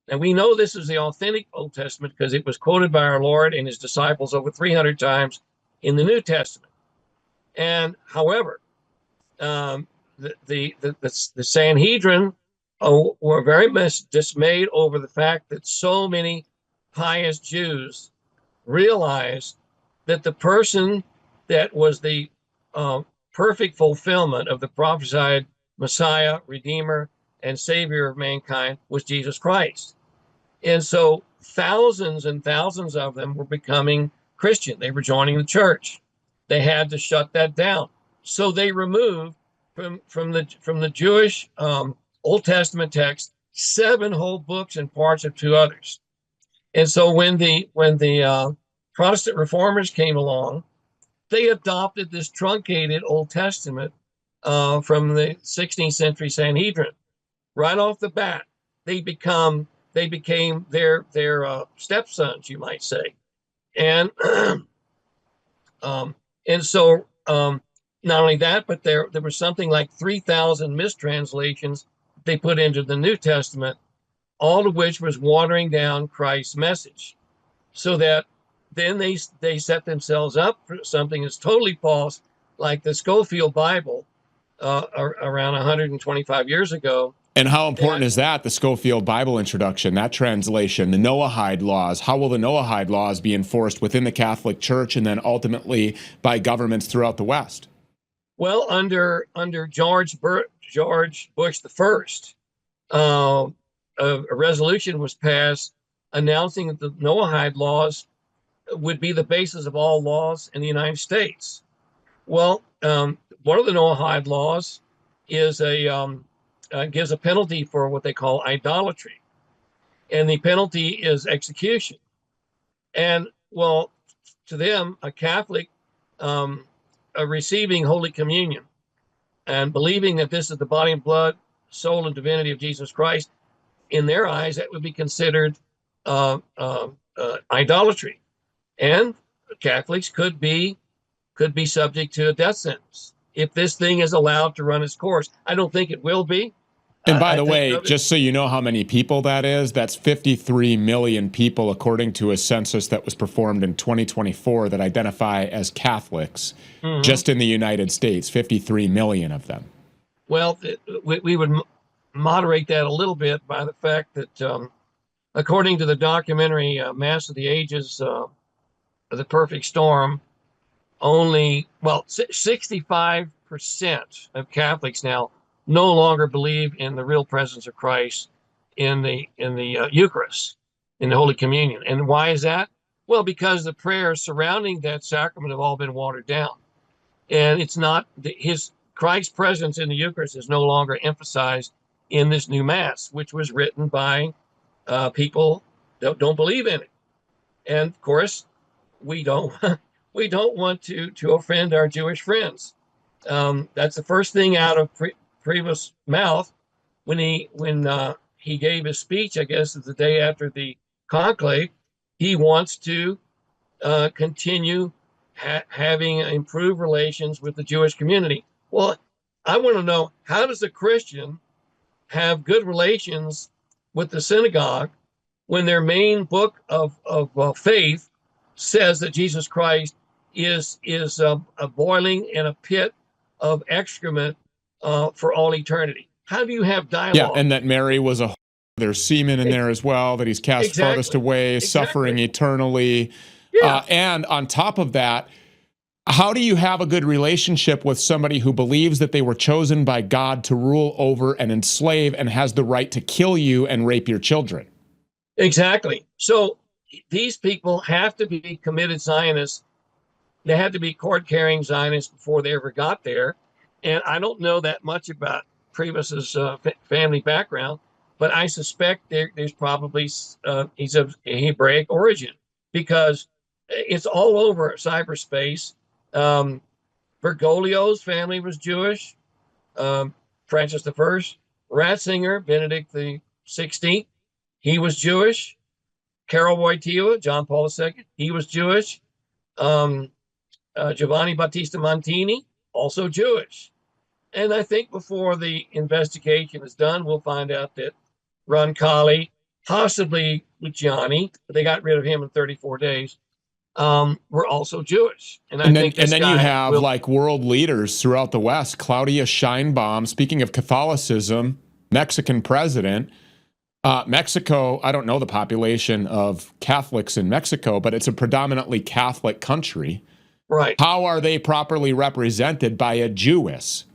And we know this is the authentic Old Testament because it was quoted by our Lord and his disciples over 300 times in the New Testament. And however, the Sanhedrin were very much dismayed over the fact that so many pious Jews realized that the person that was the perfect fulfillment of the prophesied Messiah, Redeemer, and Savior of mankind was Jesus Christ. And so thousands and thousands of them were becoming Christian. They were joining the church. they had to shut that down. So they removed from the Jewish Old Testament text 7 whole books and parts of 2 others. And so when the Protestant reformers came along, they adopted this truncated Old Testament from the 16th century Sanhedrin. Right off the bat, they became their stepsons, you might say, and so not only that, but there was something like 3,000 mistranslations they put into the New Testament, all of which was watering down Christ's message, so that then they set themselves up for something that's totally false, like the Schofield Bible around 125 years ago. And how important is that, the Schofield Bible introduction, that translation, the Noahide laws? How will the Noahide laws be enforced within the Catholic Church and then ultimately by governments throughout the West? Well, under George Bush the First, a resolution was passed announcing that the Noahide laws would be the basis of all laws in the United States. Well, one of the Noahide laws is gives a penalty for what they call idolatry, and the penalty is execution. And well, to them, a Catholic receiving Holy Communion and believing that this is the body and blood, soul, and divinity of Jesus Christ, in their eyes, that would be considered idolatry, and Catholics could be subject to a death sentence if this thing is allowed to run its course. I don't think it will be. And by the way, just so you know how many people that is, that's 53 million people, according to a census that was performed in 2024, that identify as Catholics, just in the United States, 53 million of them. Well, we would moderate that a little bit by the fact that, according to the documentary Mass of the Ages, The Perfect Storm, only, 65% of Catholics now no longer believe in the real presence of Christ in the Eucharist, in the Holy Communion. And why is that? Well, because the prayers surrounding that sacrament have all been watered down, and it's not Christ's presence in the Eucharist is no longer emphasized in this new Mass, which was written by people that don't believe in it. And of course, we don't want to offend our Jewish friends. That's the first thing out of Prevost' mouth when he gave his speech. I guess the day after the conclave, he wants to continue having improved relations with the Jewish community. Well, I want to know, how does a Christian have good relations with the synagogue when their main book of faith says that Jesus Christ is a boiling in a pit of excrement for all eternity? How do you have dialogue? Yeah, and that Mary was there's semen in there as well, that he's cast farthest away, suffering eternally. Yeah. And on top of that, how do you have a good relationship with somebody who believes that they were chosen by God to rule over and enslave and has the right to kill you and rape your children? Exactly. So these people have to be committed Zionists. They had to be cord-carrying Zionists before they ever got there. And I don't know that much about Prevost's family background, but I suspect there's probably he's of Hebraic origin, because it's all over cyberspace. Bergoglio's family was Jewish. Francis I, Ratzinger, Benedict the 16th, he was Jewish. Karol Wojtyła, John Paul II, he was Jewish. Giovanni Battista Montini, also Jewish. And I think before the investigation is done, we'll find out that Roncalli, possibly Luciani, but they got rid of him in 34 days, were also Jewish. And then you have like world leaders throughout the West. Claudia Sheinbaum, speaking of Catholicism, Mexican president. Mexico, I don't know the population of Catholics in Mexico, but it's a predominantly Catholic country. Right. How are they properly represented by a Jewess?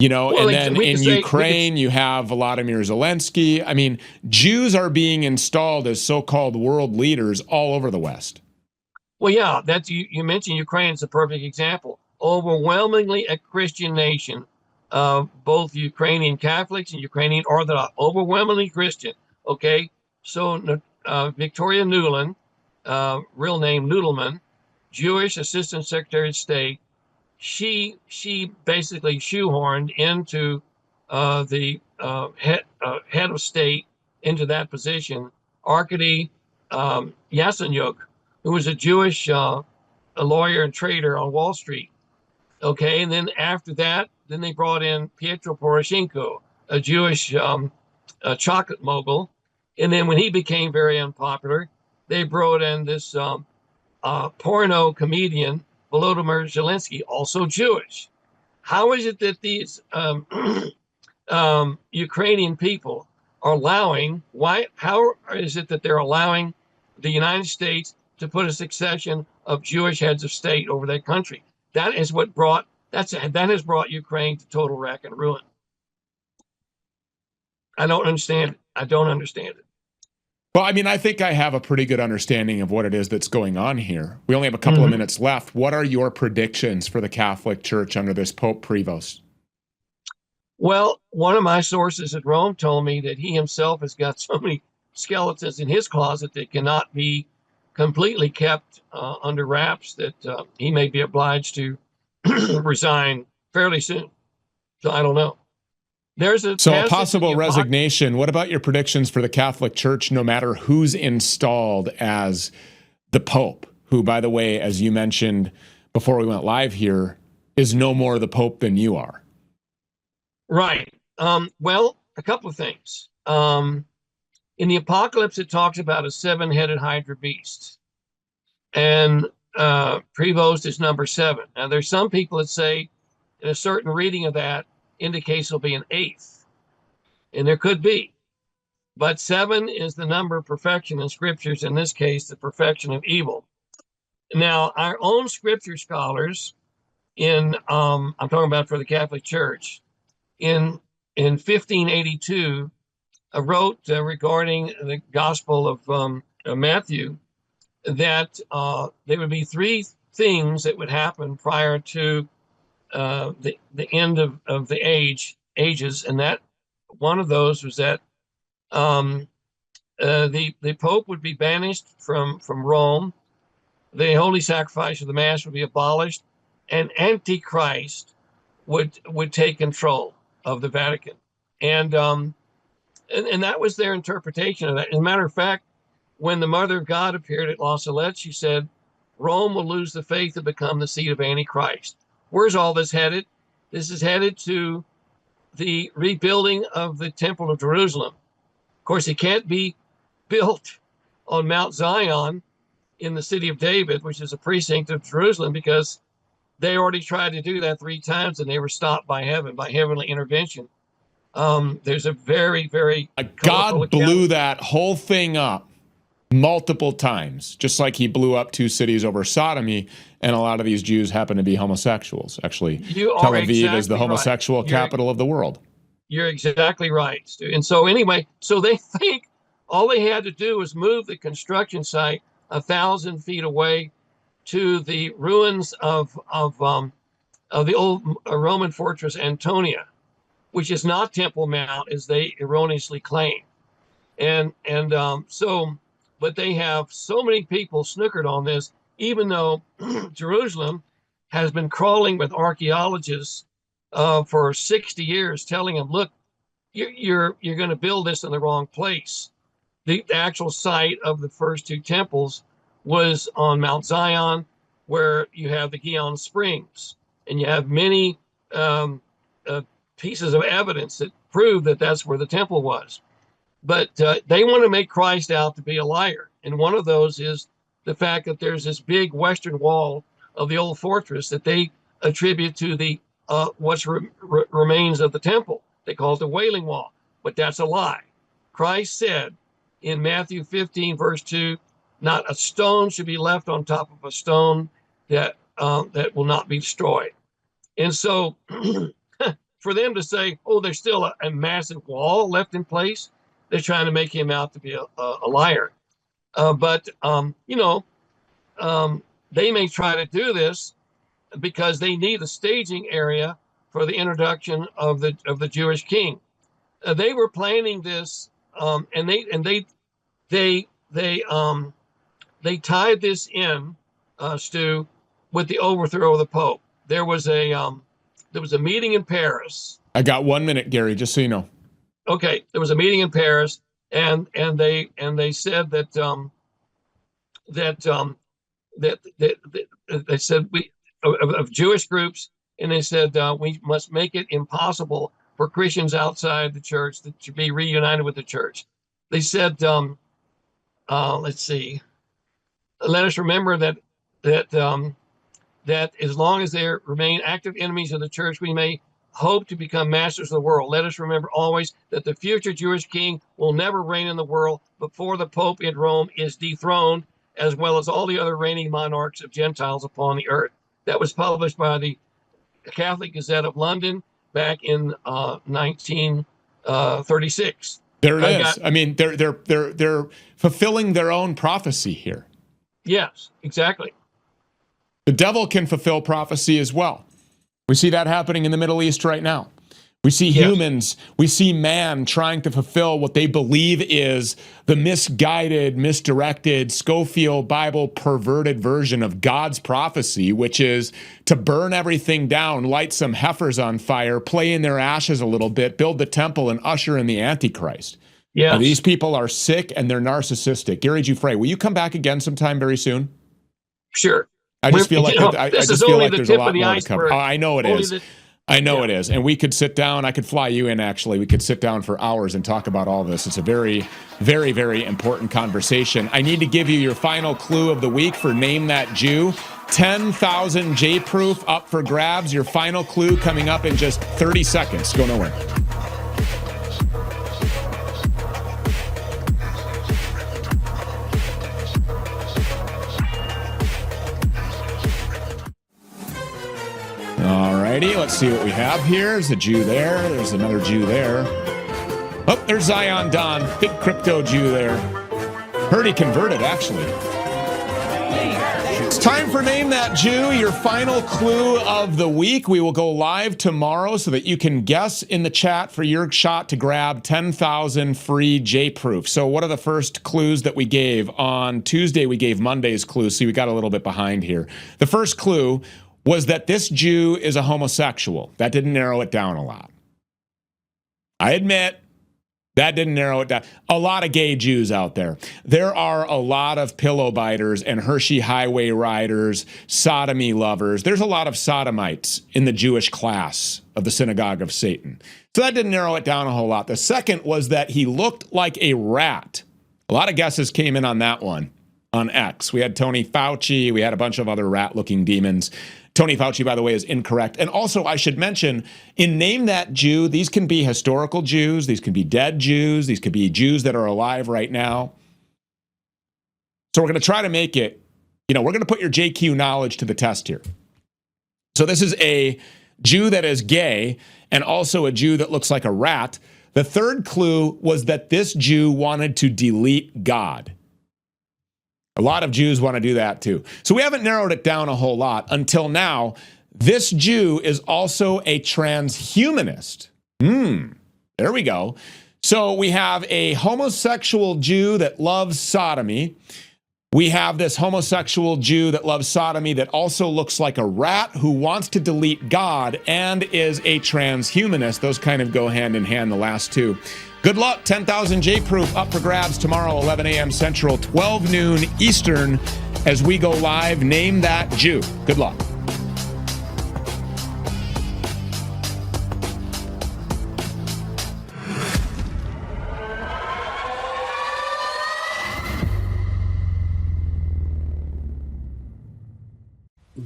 You know, well, and then in Ukraine, you have Volodymyr Zelensky. I mean, Jews are being installed as so-called world leaders all over the West. Well, yeah, that's you mentioned Ukraine is a perfect example. Overwhelmingly a Christian nation, both Ukrainian Catholics and Ukrainian Orthodox, overwhelmingly Christian. Okay, so Victoria Nuland, real name Noodleman, Jewish Assistant Secretary of State, she basically shoehorned into head of state into that position Arkady Yatsenyuk, who was a Jewish a lawyer and trader on Wall Street. Okay, and then after that, then they brought in Pietro Poroshenko, a Jewish chocolate mogul, and then when he became very unpopular, they brought in this porno comedian Volodymyr Zelensky, also Jewish. How is it that these Ukrainian people are allowing? How is it that they're allowing the United States to put a succession of Jewish heads of state over that country? That is what that has brought Ukraine to total wreck and ruin. I don't understand it. I don't understand it. Well, I mean, I think I have a pretty good understanding of what it is that's going on here. We only have a couple of minutes left. What are your predictions for the Catholic Church under this Pope Prevost? Well, one of my sources at Rome told me that he himself has got so many skeletons in his closet that cannot be completely kept under wraps, that he may be obliged to resign fairly soon. So I don't know. There's a possible resignation. What about your predictions for the Catholic Church, no matter who's installed as the Pope, who, by the way, as you mentioned before we went live here, is no more the Pope than you are? Right. Well, a couple of things. In the Apocalypse, it talks about a 7-headed Hydra beast, and Prevost is number 7. Now, there's some people that say in a certain reading of that indicates it'll be an 8th, and there could be, but 7 is the number of perfection in scriptures, in this case the perfection of evil. Now our own scripture scholars in I'm talking about for the Catholic Church in 1582 wrote regarding the Gospel of Matthew that there would be 3 things that would happen prior to the end of the ages, and that one of those was that the Pope would be banished from Rome, the holy sacrifice of the Mass would be abolished, and Antichrist would take control of the Vatican, and that was their interpretation of that. As a matter of fact, when the Mother of God appeared at La Salette, she said, "Rome will lose the faith and become the seat of Antichrist." Where's all this headed? This is headed to the rebuilding of the Temple of Jerusalem. Of course, it can't be built on Mount Zion in the city of David, which is a precinct of Jerusalem, because they already tried to do that 3 times and they were stopped by heaven, by heavenly intervention. There's a very, very God blew that whole thing up multiple times, just like he blew up 2 cities over sodomy, and a lot of these Jews happen to be homosexuals. Actually, Tel Aviv is the homosexual capital of the world. You're exactly right, Stu. And so anyway, so they think all they had to do was move the construction site 1,000 feet away to the ruins of the old Roman fortress Antonia, which is not Temple Mount, as they erroneously claim. But they have so many people snookered on this, even though Jerusalem has been crawling with archaeologists for 60 years, telling them, "Look, you're going to build this in the wrong place." The actual site of the first 2 temples was on Mount Zion, where you have the Gihon Springs, and you have many pieces of evidence that prove that that's where the temple was. But they want to make Christ out to be a liar. And one of those is the fact that there's this big western wall of the old fortress that they attribute to the what remains of the temple. They call it the Wailing Wall, but that's a lie. Christ said in Matthew 15, verse 2, "Not a stone should be left on top of a stone that will not be destroyed." And so for them to say, "Oh, there's still a massive wall left in place," they're trying to make him out to be a liar. they may try to do this because they need a staging area for the introduction of the Jewish king. They were planning this, and they tied this in, Stu, with the overthrow of the Pope. There was a meeting in Paris. I got 1 minute, Gary, just so you know. Okay, there was a meeting in Paris, and they said that they said we of Jewish groups, and they said we must make it impossible for Christians outside the church to be reunited with the church. They said, let's see, let us remember that as long as there remain active enemies of the church, we may hope to become masters of the world. Let us remember always that the future Jewish king will never reign in the world before the Pope in Rome is dethroned, as well as all the other reigning monarchs of Gentiles upon the earth. That was published by the Catholic Gazette of London back in 1936. There it is. I mean, they're fulfilling their own prophecy here. Yes, exactly. The devil can fulfill prophecy as well. We see that happening in the Middle East right now. We see humans, we see man trying to fulfill what they believe is the misguided, misdirected, Scofield Bible perverted version of God's prophecy, which is to burn everything down, light some heifers on fire, play in their ashes a little bit, build the temple, and usher in the Antichrist. Yeah, these people are sick and they're narcissistic. Gary Giuffre, will you come back again sometime very soon? Sure. I just feel like there's a lot more to cover. I know it is. I know it is. And we could sit down. I could fly you in, actually. We could sit down for hours and talk about all this. It's a very, very, very important conversation. I need to give you your final clue of the week for Name That Jew. 10,000 J-proof up for grabs. Your final clue coming up in just 30 seconds. Go nowhere. Alrighty, let's see what we have here. There's a Jew there. There's another Jew there. Oh, there's Zion Don, big crypto Jew there. Heard he converted, actually. It's time for Name That Jew, your final clue of the week. We will go live tomorrow so that you can guess in the chat for your shot to grab 10,000 free J-proof. So what are the first clues that we gave? On Tuesday, we gave Monday's clue. See, we got a little bit behind here. The first clue was that this Jew is a homosexual. That didn't narrow it down a lot. I admit, that didn't narrow it down. A lot of gay Jews out there. There are a lot of pillow biters and Hershey highway riders, sodomy lovers. There's a lot of sodomites in the Jewish class of the synagogue of Satan. So that didn't narrow it down a whole lot. The second was that he looked like a rat. A lot of guesses came in on that one on X. We had Tony Fauci. We had a bunch of other rat-looking demons. Tony Fauci, by the way, is incorrect. And also, I should mention, in Name That Jew, these can be historical Jews. These can be dead Jews. These could be Jews that are alive right now. So we're going to try to make it, we're going to put your JQ knowledge to the test here. So this is a Jew that is gay and also a Jew that looks like a rat. The third clue was that this Jew wanted to delete God. A lot of Jews want to do that too. So we haven't narrowed it down a whole lot until now. This Jew is also a transhumanist. There we go. So we have a homosexual Jew that loves sodomy. We have this homosexual Jew that loves sodomy that also looks like a rat who wants to delete God and is a transhumanist. Those kind of go hand in hand, the last two. Good luck. 10,000 J-proof up for grabs tomorrow, 11 a.m. Central, 12 noon Eastern, as we go live. Name That Jew. Good luck.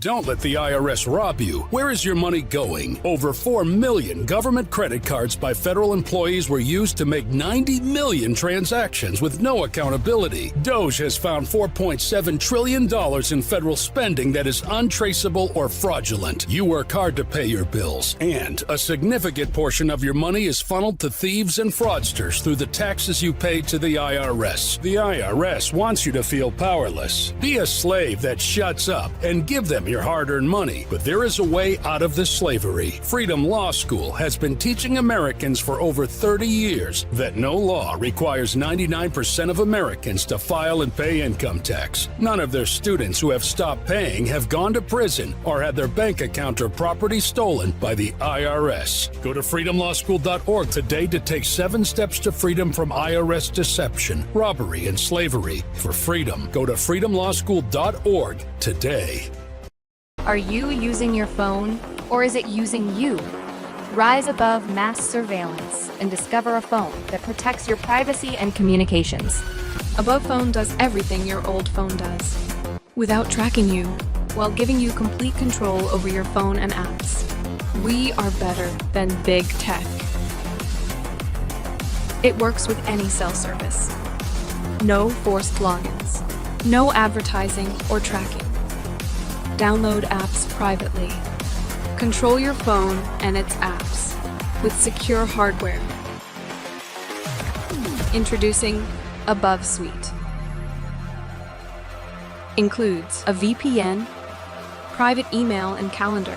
Don't let the IRS rob you. Where is your money going? Over 4 million government credit cards by federal employees were used to make 90 million transactions with no accountability. DOJ has found $4.7 trillion in federal spending that is untraceable or fraudulent. You work hard to pay your bills, and a significant portion of your money is funneled to thieves and fraudsters through the taxes you pay to the IRS. The IRS wants you to feel powerless. Be a slave that shuts up and give them your hard-earned money. But there is a way out of this slavery. Freedom Law School has been teaching Americans for over 30 years that no law requires 99% of Americans to file and pay income tax. None of their students who have stopped paying have gone to prison or had their bank account or property stolen by the IRS. Go to freedomlawschool.org today to take 7 steps to freedom from IRS deception, robbery, and slavery. For freedom, go to freedomlawschool.org today. Are you using your phone, or is it using you? Rise above mass surveillance and discover a phone that protects your privacy and communications. Above Phone does everything your old phone does, without tracking you, while giving you complete control over your phone and apps. We are better than big tech. It works with any cell service. No forced logins, no advertising or tracking. Download apps privately. Control your phone and its apps with secure hardware. Introducing Above Suite. Includes a VPN, private email and calendar,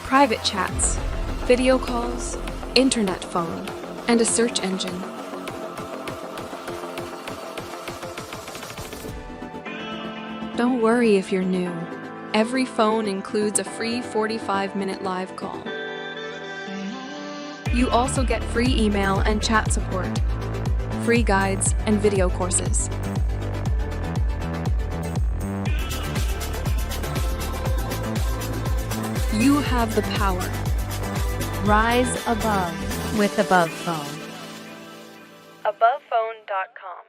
private chats, video calls, internet phone, and a search engine. Don't worry if you're new. Every phone includes a free 45-minute live call. You also get free email and chat support, free guides and video courses. You have the power. Rise above with Above Phone. AbovePhone.com.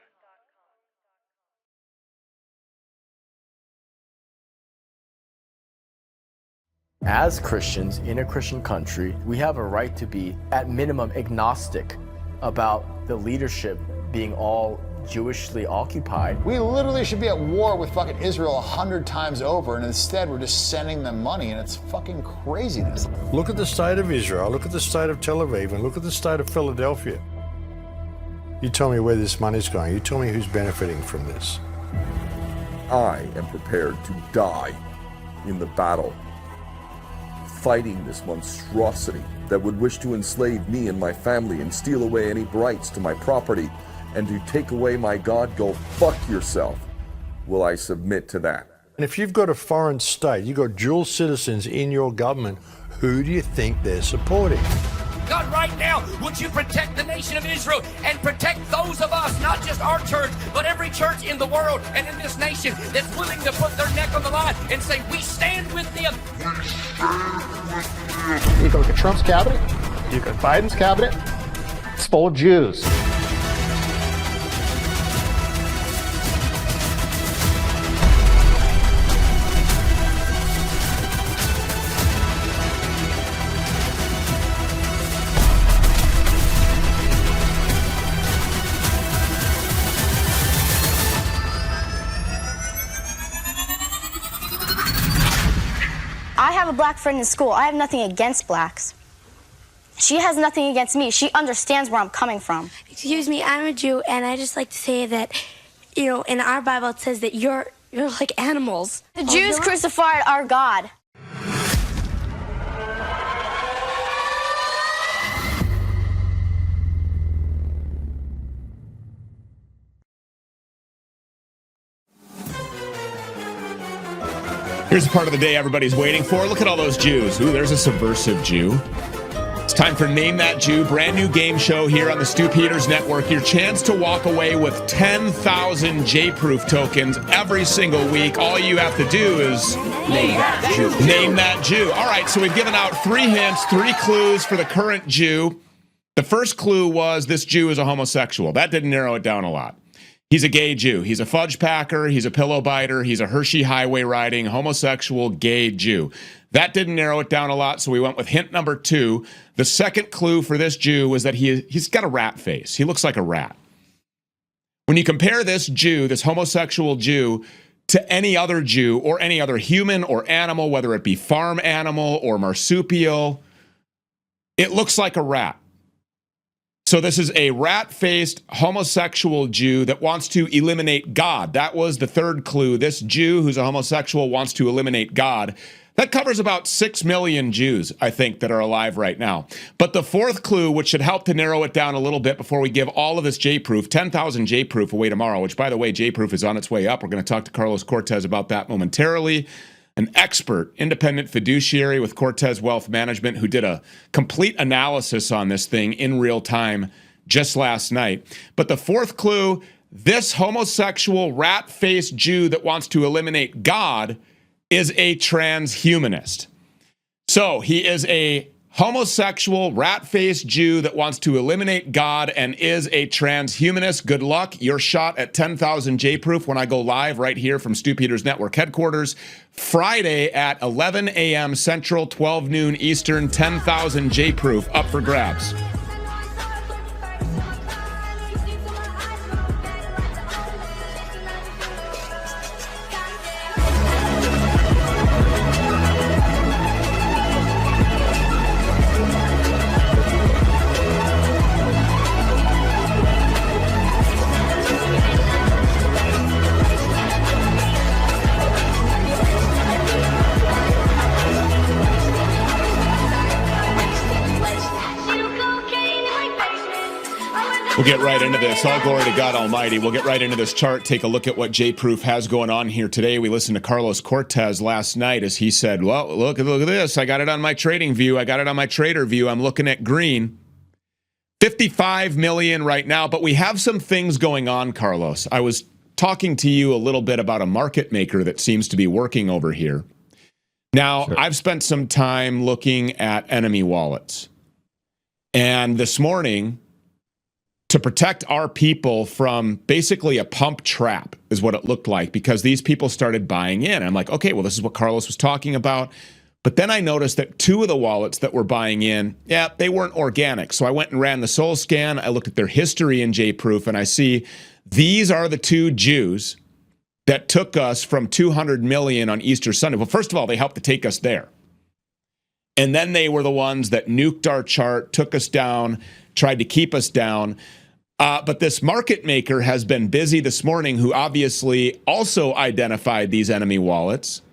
As Christians in a Christian country, we have a right to be, at minimum, agnostic about the leadership being all Jewishly occupied. We literally should be at war with fucking Israel 100 times over, and instead we're just sending them money, and it's fucking craziness. Look at the state of Israel, look at the state of Tel Aviv, and look at the state of Philadelphia. You tell me where this money's going. You tell me who's benefiting from this. I am prepared to die in the battle, fighting this monstrosity that would wish to enslave me and my family and steal away any rights to my property and to take away my God. Go fuck yourself. Will I submit to that? And if you've got a foreign state, you've got dual citizens in your government, who do you think they're supporting? God, right now, would you protect the nation of Israel and protect those of us, not just our church, but every church in the world and in this nation that's willing to put their neck on the line and say, we stand with them. You can look at Trump's cabinet, you look at Biden's cabinet, it's full of Jews. I have a black friend in school. I have nothing against blacks. She has nothing against me. She understands where I'm coming from. Excuse me, I'm a Jew, and I just like to say that, you know, in our Bible it says that you're like animals. The Jews crucified our God. Here's the part of the day everybody's waiting for. Look at all those Jews. Ooh, there's a subversive Jew. It's time for Name That Jew, brand new game show here on the Stu Peters Network. Your chance to walk away with 10,000 J-Proof tokens every single week. All you have to do is name that Jew. Name that Jew. All right, so we've given out 3 hints, 3 clues for the current Jew. The first clue was this Jew is a homosexual. That didn't narrow it down a lot. He's a gay Jew. He's a fudge packer. He's a pillow biter. He's a Hershey highway riding, homosexual, gay Jew. That didn't narrow it down a lot, so we went with hint number 2. The second clue for this Jew was that he's got a rat face. He looks like a rat. When you compare this Jew, this homosexual Jew, to any other Jew or any other human or animal, whether it be farm animal or marsupial, it looks like a rat. So this is a rat-faced homosexual Jew that wants to eliminate God. That was the third clue. This Jew who's a homosexual wants to eliminate God. That covers about 6 million Jews, I think, that are alive right now. But the fourth clue, which should help to narrow it down a little bit before we give all of this J-Proof, 10,000 J-Proof away tomorrow, which, by the way, J-Proof is on its way up. We're going to talk to Carlos Cortez about that momentarily. An expert, independent fiduciary with Cortez Wealth Management who did a complete analysis on this thing in real time just last night. But the fourth clue, this homosexual rat-faced Jew that wants to eliminate God is a transhumanist. So he is a homosexual rat-faced Jew that wants to eliminate God and is a transhumanist. Good luck. Your shot at 10,000 J-Proof when I go live right here from Stu Peters Network headquarters. Friday at 11 a.m. Central, 12 noon Eastern, 10,000 J-Proof up for grabs. We'll get right into this. All glory to God Almighty. We'll get right into this chart, take a look at what J-Proof has going on here today. We listened to Carlos Cortez last night as he said, well, look at this. I got it on my trading view. I got it on my trader view. I'm looking at green. 55 million right now, but we have some things going on, Carlos. I was talking to you a little bit about a market maker that seems to be working over here. Now, sure. I've spent some time looking at enemy wallets. And this morning, to protect our people from basically a pump trap is what it looked like, because these people started buying in. I'm like, okay, well, this is what Carlos was talking about. But then I noticed that 2 of the wallets that were buying in, they weren't organic. So I went and ran the Soul Scan. I looked at their history in J-Proof, and I see these are the 2 Jews that took us from 200 million on Easter Sunday. Well, first of all, they helped to take us there. And then they were the ones that nuked our chart, took us down, tried to keep us down. But this market maker has been busy this morning, who obviously also identified these enemy wallets.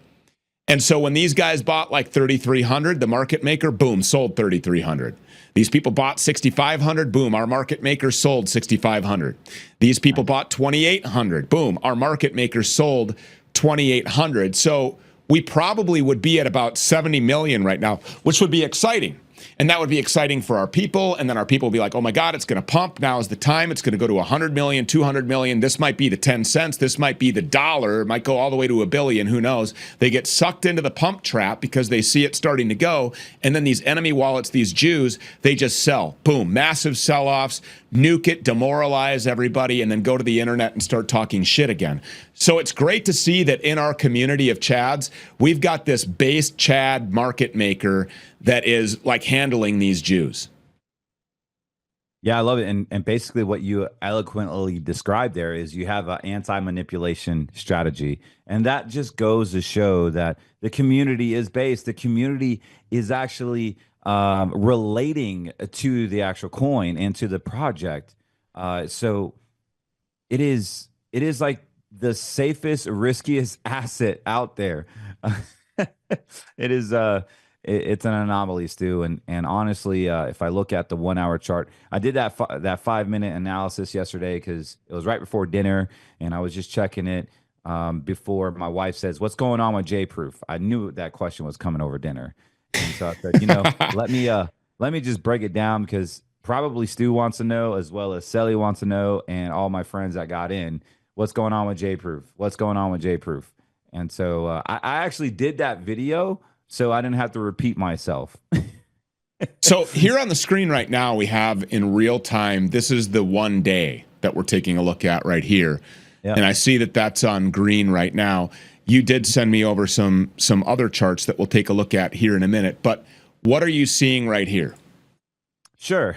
And so when these guys bought like 3,300, the market maker, boom, sold 3,300. These people bought 6,500, boom, our market maker sold 6,500. These people bought 2,800, boom, our market maker sold 2,800. So we probably would be at about 70 million right now, which would be exciting. And that would be exciting for our people. And then our people will be like, oh my God, it's going to pump. Now is the time. It's going to go to 100 million, 200 million. This might be the 10 cents. This might be the dollar. It might go all the way to $1 billion. Who knows? They get sucked into the pump trap because they see it starting to go. And then these enemy wallets, these Jews, they just sell. Boom. Massive sell-offs, nuke it, demoralize everybody, and then go to the internet and start talking shit again. So it's great to see that in our community of Chads, we've got this base Chad market maker that is like handling these Jews. Yeah, I love it. And basically what you eloquently described there is you have an anti-manipulation strategy. And that just goes to show that the community is based. The community is actually relating to the actual coin and to the project. So it is like the safest, riskiest asset out there. It is it's an anomaly, Stu. And honestly, if I look at the 1 hour chart, I did that 5-minute analysis yesterday because it was right before dinner, and I was just checking it before my wife says, "What's going on with J-Proof?" I knew that question was coming over dinner, and so I said, let me just break it down, because probably Stu wants to know, as well as Sally wants to know, and all my friends that got in. What's going on with J-Proof? What's going on with J-Proof? And so I actually did that video so I didn't have to repeat myself. So here on the screen right now, we have in real time, this is the 1 day. that we're taking a look at right here. Yep. And I see that that's on green right now. You did send me over some other charts that we'll take a look at here in a minute. But what are you seeing right here? Sure.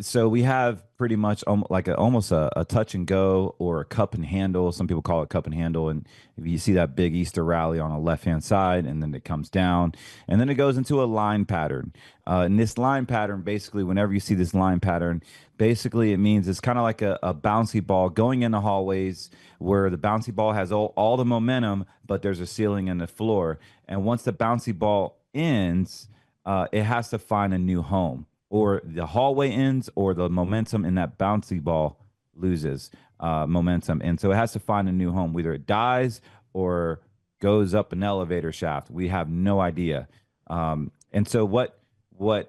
So we have pretty much almost a touch and go or a cup and handle. Some people call it cup and handle. And if you see that big Easter rally on the left-hand side, and then it comes down, and then it goes into a line pattern. And this line pattern, basically, whenever you see this line pattern, basically it means it's kind of like a bouncy ball going in the hallways where the bouncy ball has all the momentum, but there's a ceiling and the floor. And once the bouncy ball ends, it has to find a new home. Or the hallway ends, or the momentum in that bouncy ball loses momentum. And so it has to find a new home. Whether it dies or goes up an elevator shaft. We have no idea. And so what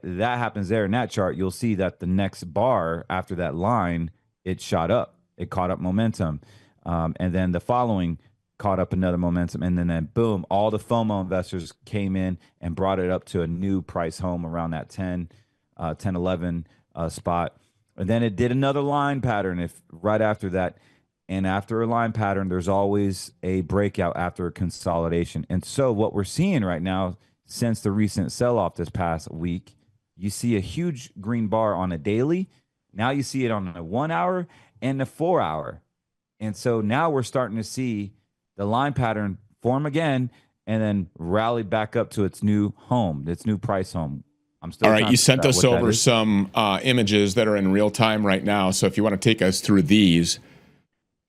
that happens there in that chart, you'll see that the next bar after that line, it shot up. It caught up momentum. And then the following caught up another momentum. And then boom, all the FOMO investors came in and brought it up to a new price home around that 10, 11 spot. And then it did another line pattern right after that. And after a line pattern, there's always a breakout after a consolidation. And so what we're seeing right now, since the recent sell-off this past week, you see a huge green bar on a daily. Now you see it on the 1 hour and the 4 hour. And so now we're starting to see the line pattern form again and then rally back up to its new home, its new price home. I'm still all right, you sent us over some images that are in real time right now. So if you want to take us through these,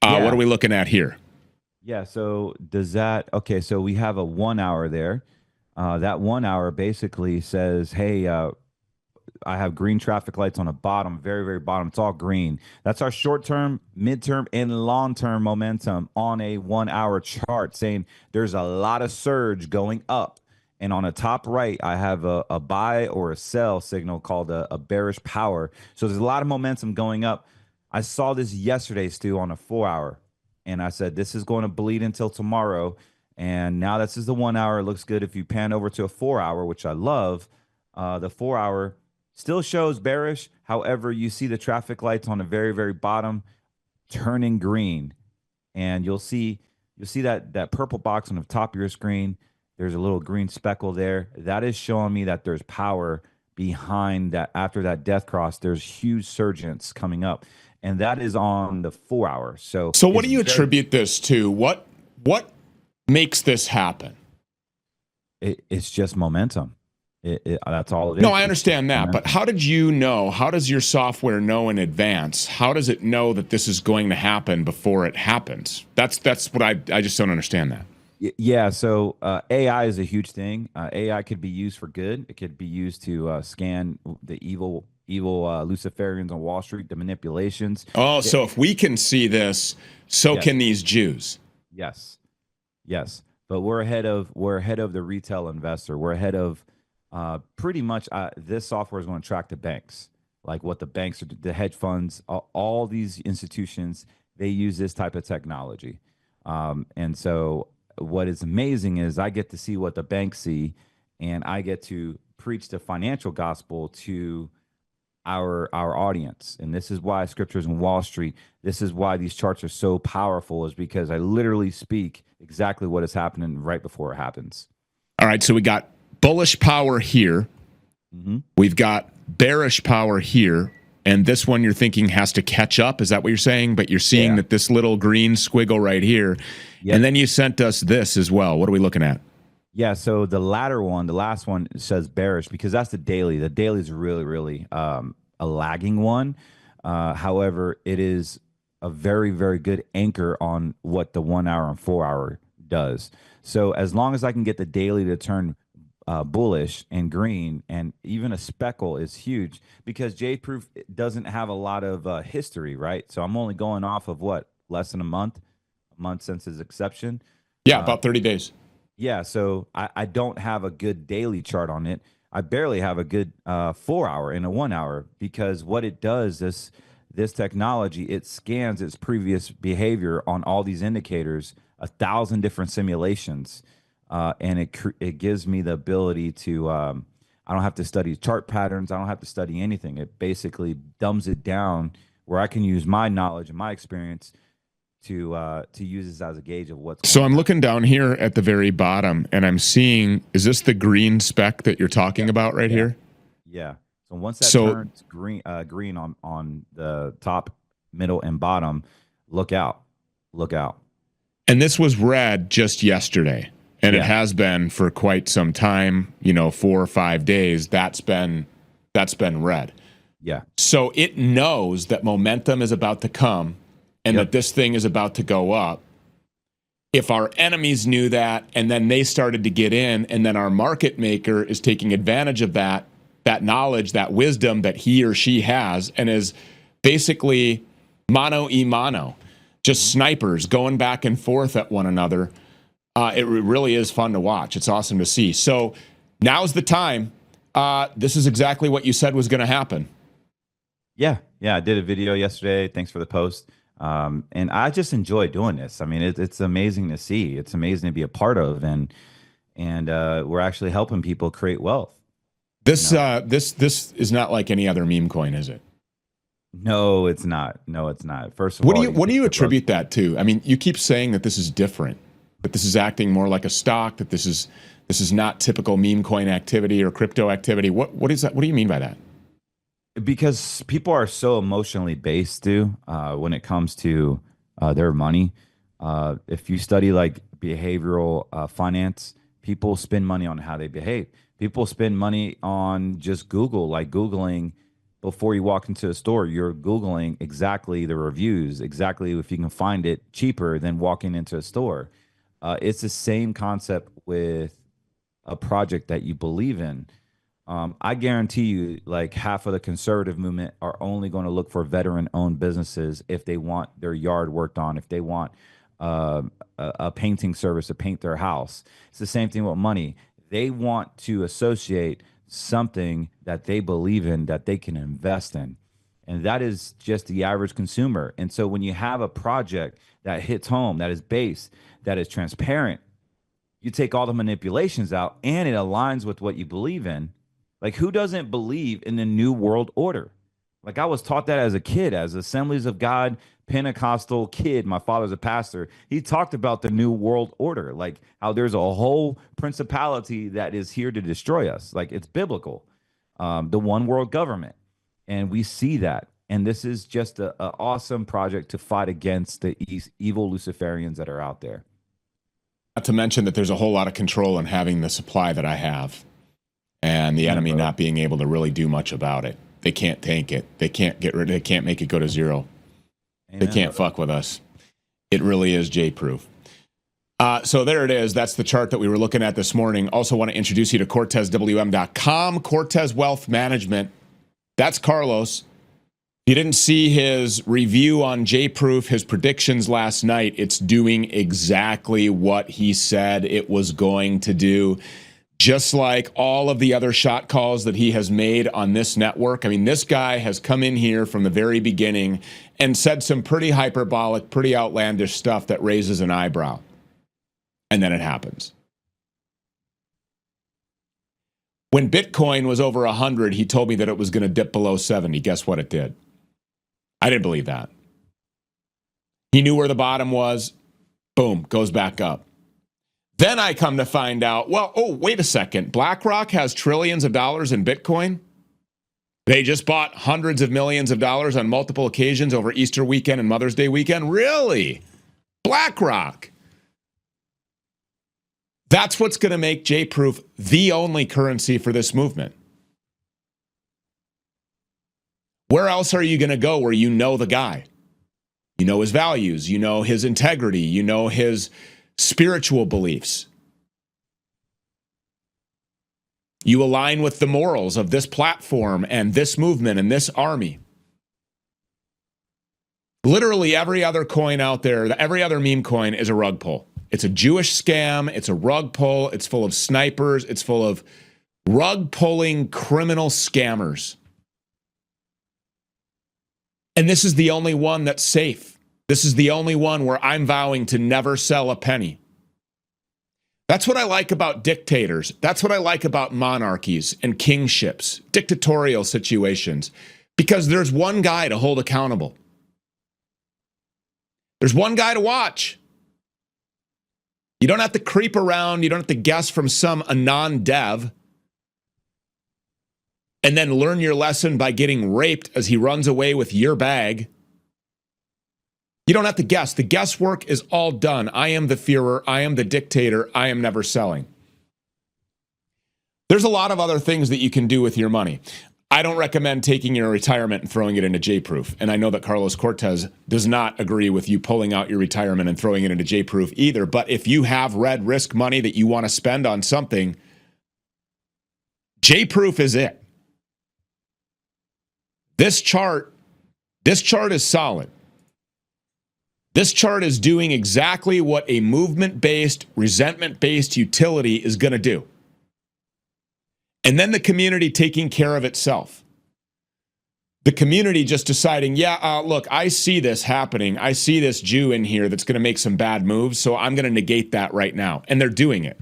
what are we looking at here? Yeah, so okay, so we have a 1 hour there. That 1 hour basically says, hey, I have green traffic lights on the bottom, very, very bottom. It's all green. That's our short-term, mid-term, and long-term momentum on a 1 hour chart, saying there's a lot of surge going up. And on the top right, I have a buy or a sell signal called a bearish power. So there's a lot of momentum going up. I saw this yesterday, Stu, on a 4 hour. And I said, this is going to bleed until tomorrow. And now this is the 1 hour. It looks good. If you pan over to a 4 hour, which I love, the 4 hour still shows bearish. However, you see the traffic lights on the very, very bottom turning green. And you'll see that purple box on the top of your screen. There's a little green speckle there. That is showing me that there's power behind that. After that death cross, there's huge surgence coming up. And that is on the 4 hour. So what do you attribute this to? What makes this happen? It's just momentum. That's all it is. No, I understand that. But how did you know? How does your software know in advance? How does it know that this is going to happen before it happens? That's what I just don't understand that. Yeah, so AI is a huge thing. AI could be used for good. It could be used to scan the evil Luciferians on Wall Street, the manipulations. Oh, so if we can see this, so can these Jews. Yes. But we're ahead of the retail investor. We're ahead of pretty much. This software is going to track the banks, like what the banks are, the hedge funds, all these institutions. They use this type of technology, and so. What is amazing is I get to see what the banks see, and I get to preach the financial gospel to our audience. And this is why Scriptures in Wall Street, this is why these charts are so powerful, is because I literally speak exactly what is happening right before it happens. All right, so we got bullish power here. Mm-hmm. We've got bearish power here. And this one you're thinking has to catch up. Is that what you're saying? But you're seeing that this little green squiggle right here. Yep. And then you sent us this as well. What are we looking at? Yeah, so the latter one, the last one says bearish because that's the daily. The daily is really, really a lagging one. However, it is a very, very good anchor on what the 1 hour and 4 hour does. So as long as I can get the daily to turn bullish and green, and even a speckle is huge because J-Proof doesn't have a lot of history, right? So I'm only going off of less than a month since his exception. Yeah, about 30 days. Yeah, so I don't have a good daily chart on it. I barely have a good 4 hour and a 1 hour because what it does, this technology, it scans its previous behavior on all these indicators, 1,000 different simulations. And it gives me the ability to, I don't have to study chart patterns. I don't have to study anything. It basically dumbs it down where I can use my knowledge and my experience to use this as a gauge of what's So I'm looking down here at the very bottom, and I'm seeing, is this the green speck that you're talking about right here? Yeah. So once that turns green on the top, middle, and bottom, look out. Look out. And this was red just yesterday, and it has been for quite some time, 4 or 5 days. That's been red. Yeah. So it knows that momentum is about to come and that this thing is about to go up. If our enemies knew that, and then they started to get in, and then our market maker is taking advantage of that knowledge, that wisdom that he or she has, and is basically mano a mano, just snipers going back and forth at one another. It really is fun to watch. It's awesome to see. So now's the time. This is exactly what you said was going to happen. Yeah. I did a video yesterday. Thanks for the post. And I just enjoy doing this. I mean, it's amazing to see. It's amazing to be a part of, and we're actually helping people create wealth. This is not like any other meme coin, is it? No, it's not. First of all, what do you attribute that to? I mean, you keep saying that this is different, that this is acting more like a stock, that this is not typical meme coin activity or crypto activity. What is that? What do you mean by that? Because people are so emotionally based too when it comes to their money. If you study like behavioral finance, people spend money on how they behave. People spend money on just Google, like Googling before you walk into a store. You're Googling exactly the reviews, exactly if you can find it cheaper than walking into a store. It's the same concept with a project that you believe in. I guarantee you, like half of the conservative movement are only going to look for veteran-owned businesses if they want their yard worked on, if they want a painting service to paint their house. It's the same thing with money. They want to associate something that they believe in, that they can invest in. And that is just the average consumer. And so when you have a project that hits home, that is base, that is transparent, you take all the manipulations out and it aligns with what you believe in. Like, who doesn't believe in the New World Order? Like, I was taught that as a kid, as Assemblies of God, Pentecostal kid. My father's a pastor. He talked about the New World Order, like how there's a whole principality that is here to destroy us. Like, it's biblical, the one world government. And we see that. And this is just an awesome project to fight against the evil Luciferians that are out there. Not to mention that there's a whole lot of control in having the supply that I have, and the enemy not being able to really do much about it. They can't tank it. They can't get rid of it. They can't make it go to zero. Amen. They can't fuck with us. It really is J-proof. So there it is. That's the chart that we were looking at this morning. Also want to introduce you to CortezWM.com, Cortez Wealth Management. That's Carlos. If you didn't see his review on J-proof, his predictions last night, it's doing exactly what he said it was going to do. Just like all of the other shot calls that he has made on this network. I mean, this guy has come in here from the very beginning and said some pretty hyperbolic, pretty outlandish stuff that raises an eyebrow. And then it happens. When Bitcoin was over 100, he told me that it was going to dip below 70. Guess what it did? I didn't believe that. He knew where the bottom was. Boom, goes back up. Then I come to find out, wait a second. BlackRock has trillions of dollars in Bitcoin. They just bought hundreds of millions of dollars on multiple occasions over Easter weekend and Mother's Day weekend. Really? BlackRock. That's what's going to make J-proof the only currency for this movement. Where else are you going to go where you know the guy? You know his values. You know his integrity. You know his spiritual beliefs. You align with the morals of this platform and this movement and this army. Literally every other coin out there, every other meme coin is a rug pull. It's a Jewish scam. It's a rug pull. It's full of snipers. It's full of rug pulling criminal scammers. And this is the only one that's safe. This is the only one where I'm vowing to never sell a penny. That's what I like about dictators. That's what I like about monarchies and kingships, dictatorial situations. Because there's one guy to hold accountable. There's one guy to watch. You don't have to creep around. You don't have to guess from some anon dev and then learn your lesson by getting raped as he runs away with your bag. You don't have to guess. The guesswork is all done. I am the Führer. I am the dictator. I am never selling. There's a lot of other things that you can do with your money. I don't recommend taking your retirement and throwing it into J-Proof. And I know that Carlos Cortez does not agree with you pulling out your retirement and throwing it into J-Proof either. But if you have red risk money that you want to spend on something, J-Proof is it. This chart is solid. This chart is doing exactly what a movement-based, resentment-based utility is going to do. And then the community taking care of itself. The community just deciding, look, I see this happening. I see this Jew in here that's going to make some bad moves, so I'm going to negate that right now. And they're doing it.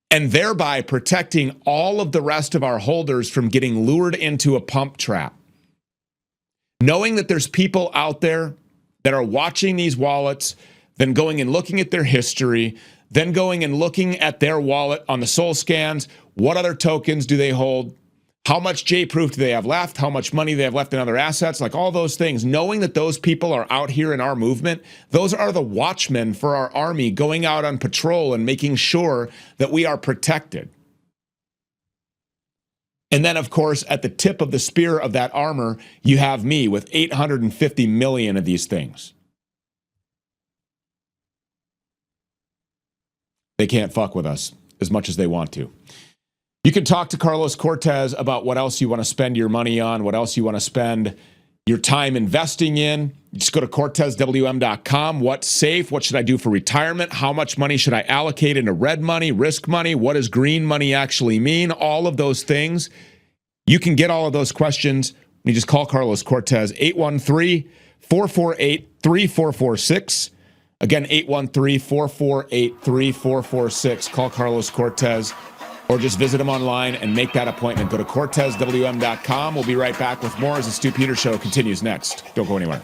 And thereby protecting all of the rest of our holders from getting lured into a pump trap. Knowing that there's people out there that are watching these wallets, then going and looking at their history, then going and looking at their wallet on the soul scans. What other tokens do they hold? How much J-Proof do they have left? How much money they have left in other assets? Like all those things. Knowing that those people are out here in our movement, those are the watchmen for our army going out on patrol and making sure that we are protected. And then, of course, at the tip of the spear of that armor, you have me with 850 million of these things. They can't fuck with us as much as they want to. You can talk to Carlos Cortez about what else you want to spend your money on, what else you want to spend your time investing in. Just go to CortezWM.com. What's safe? What should I do for retirement? How much money should I allocate into red money, risk money? What does green money actually mean? All of those things. You can get all of those questions. You just call Carlos Cortez, 813-448-3446. Again, 813-448-3446. Call Carlos Cortez or just visit him online and make that appointment. Go to CortezWM.com. We'll be right back with more as the Stu Peters Show continues next. Don't go anywhere.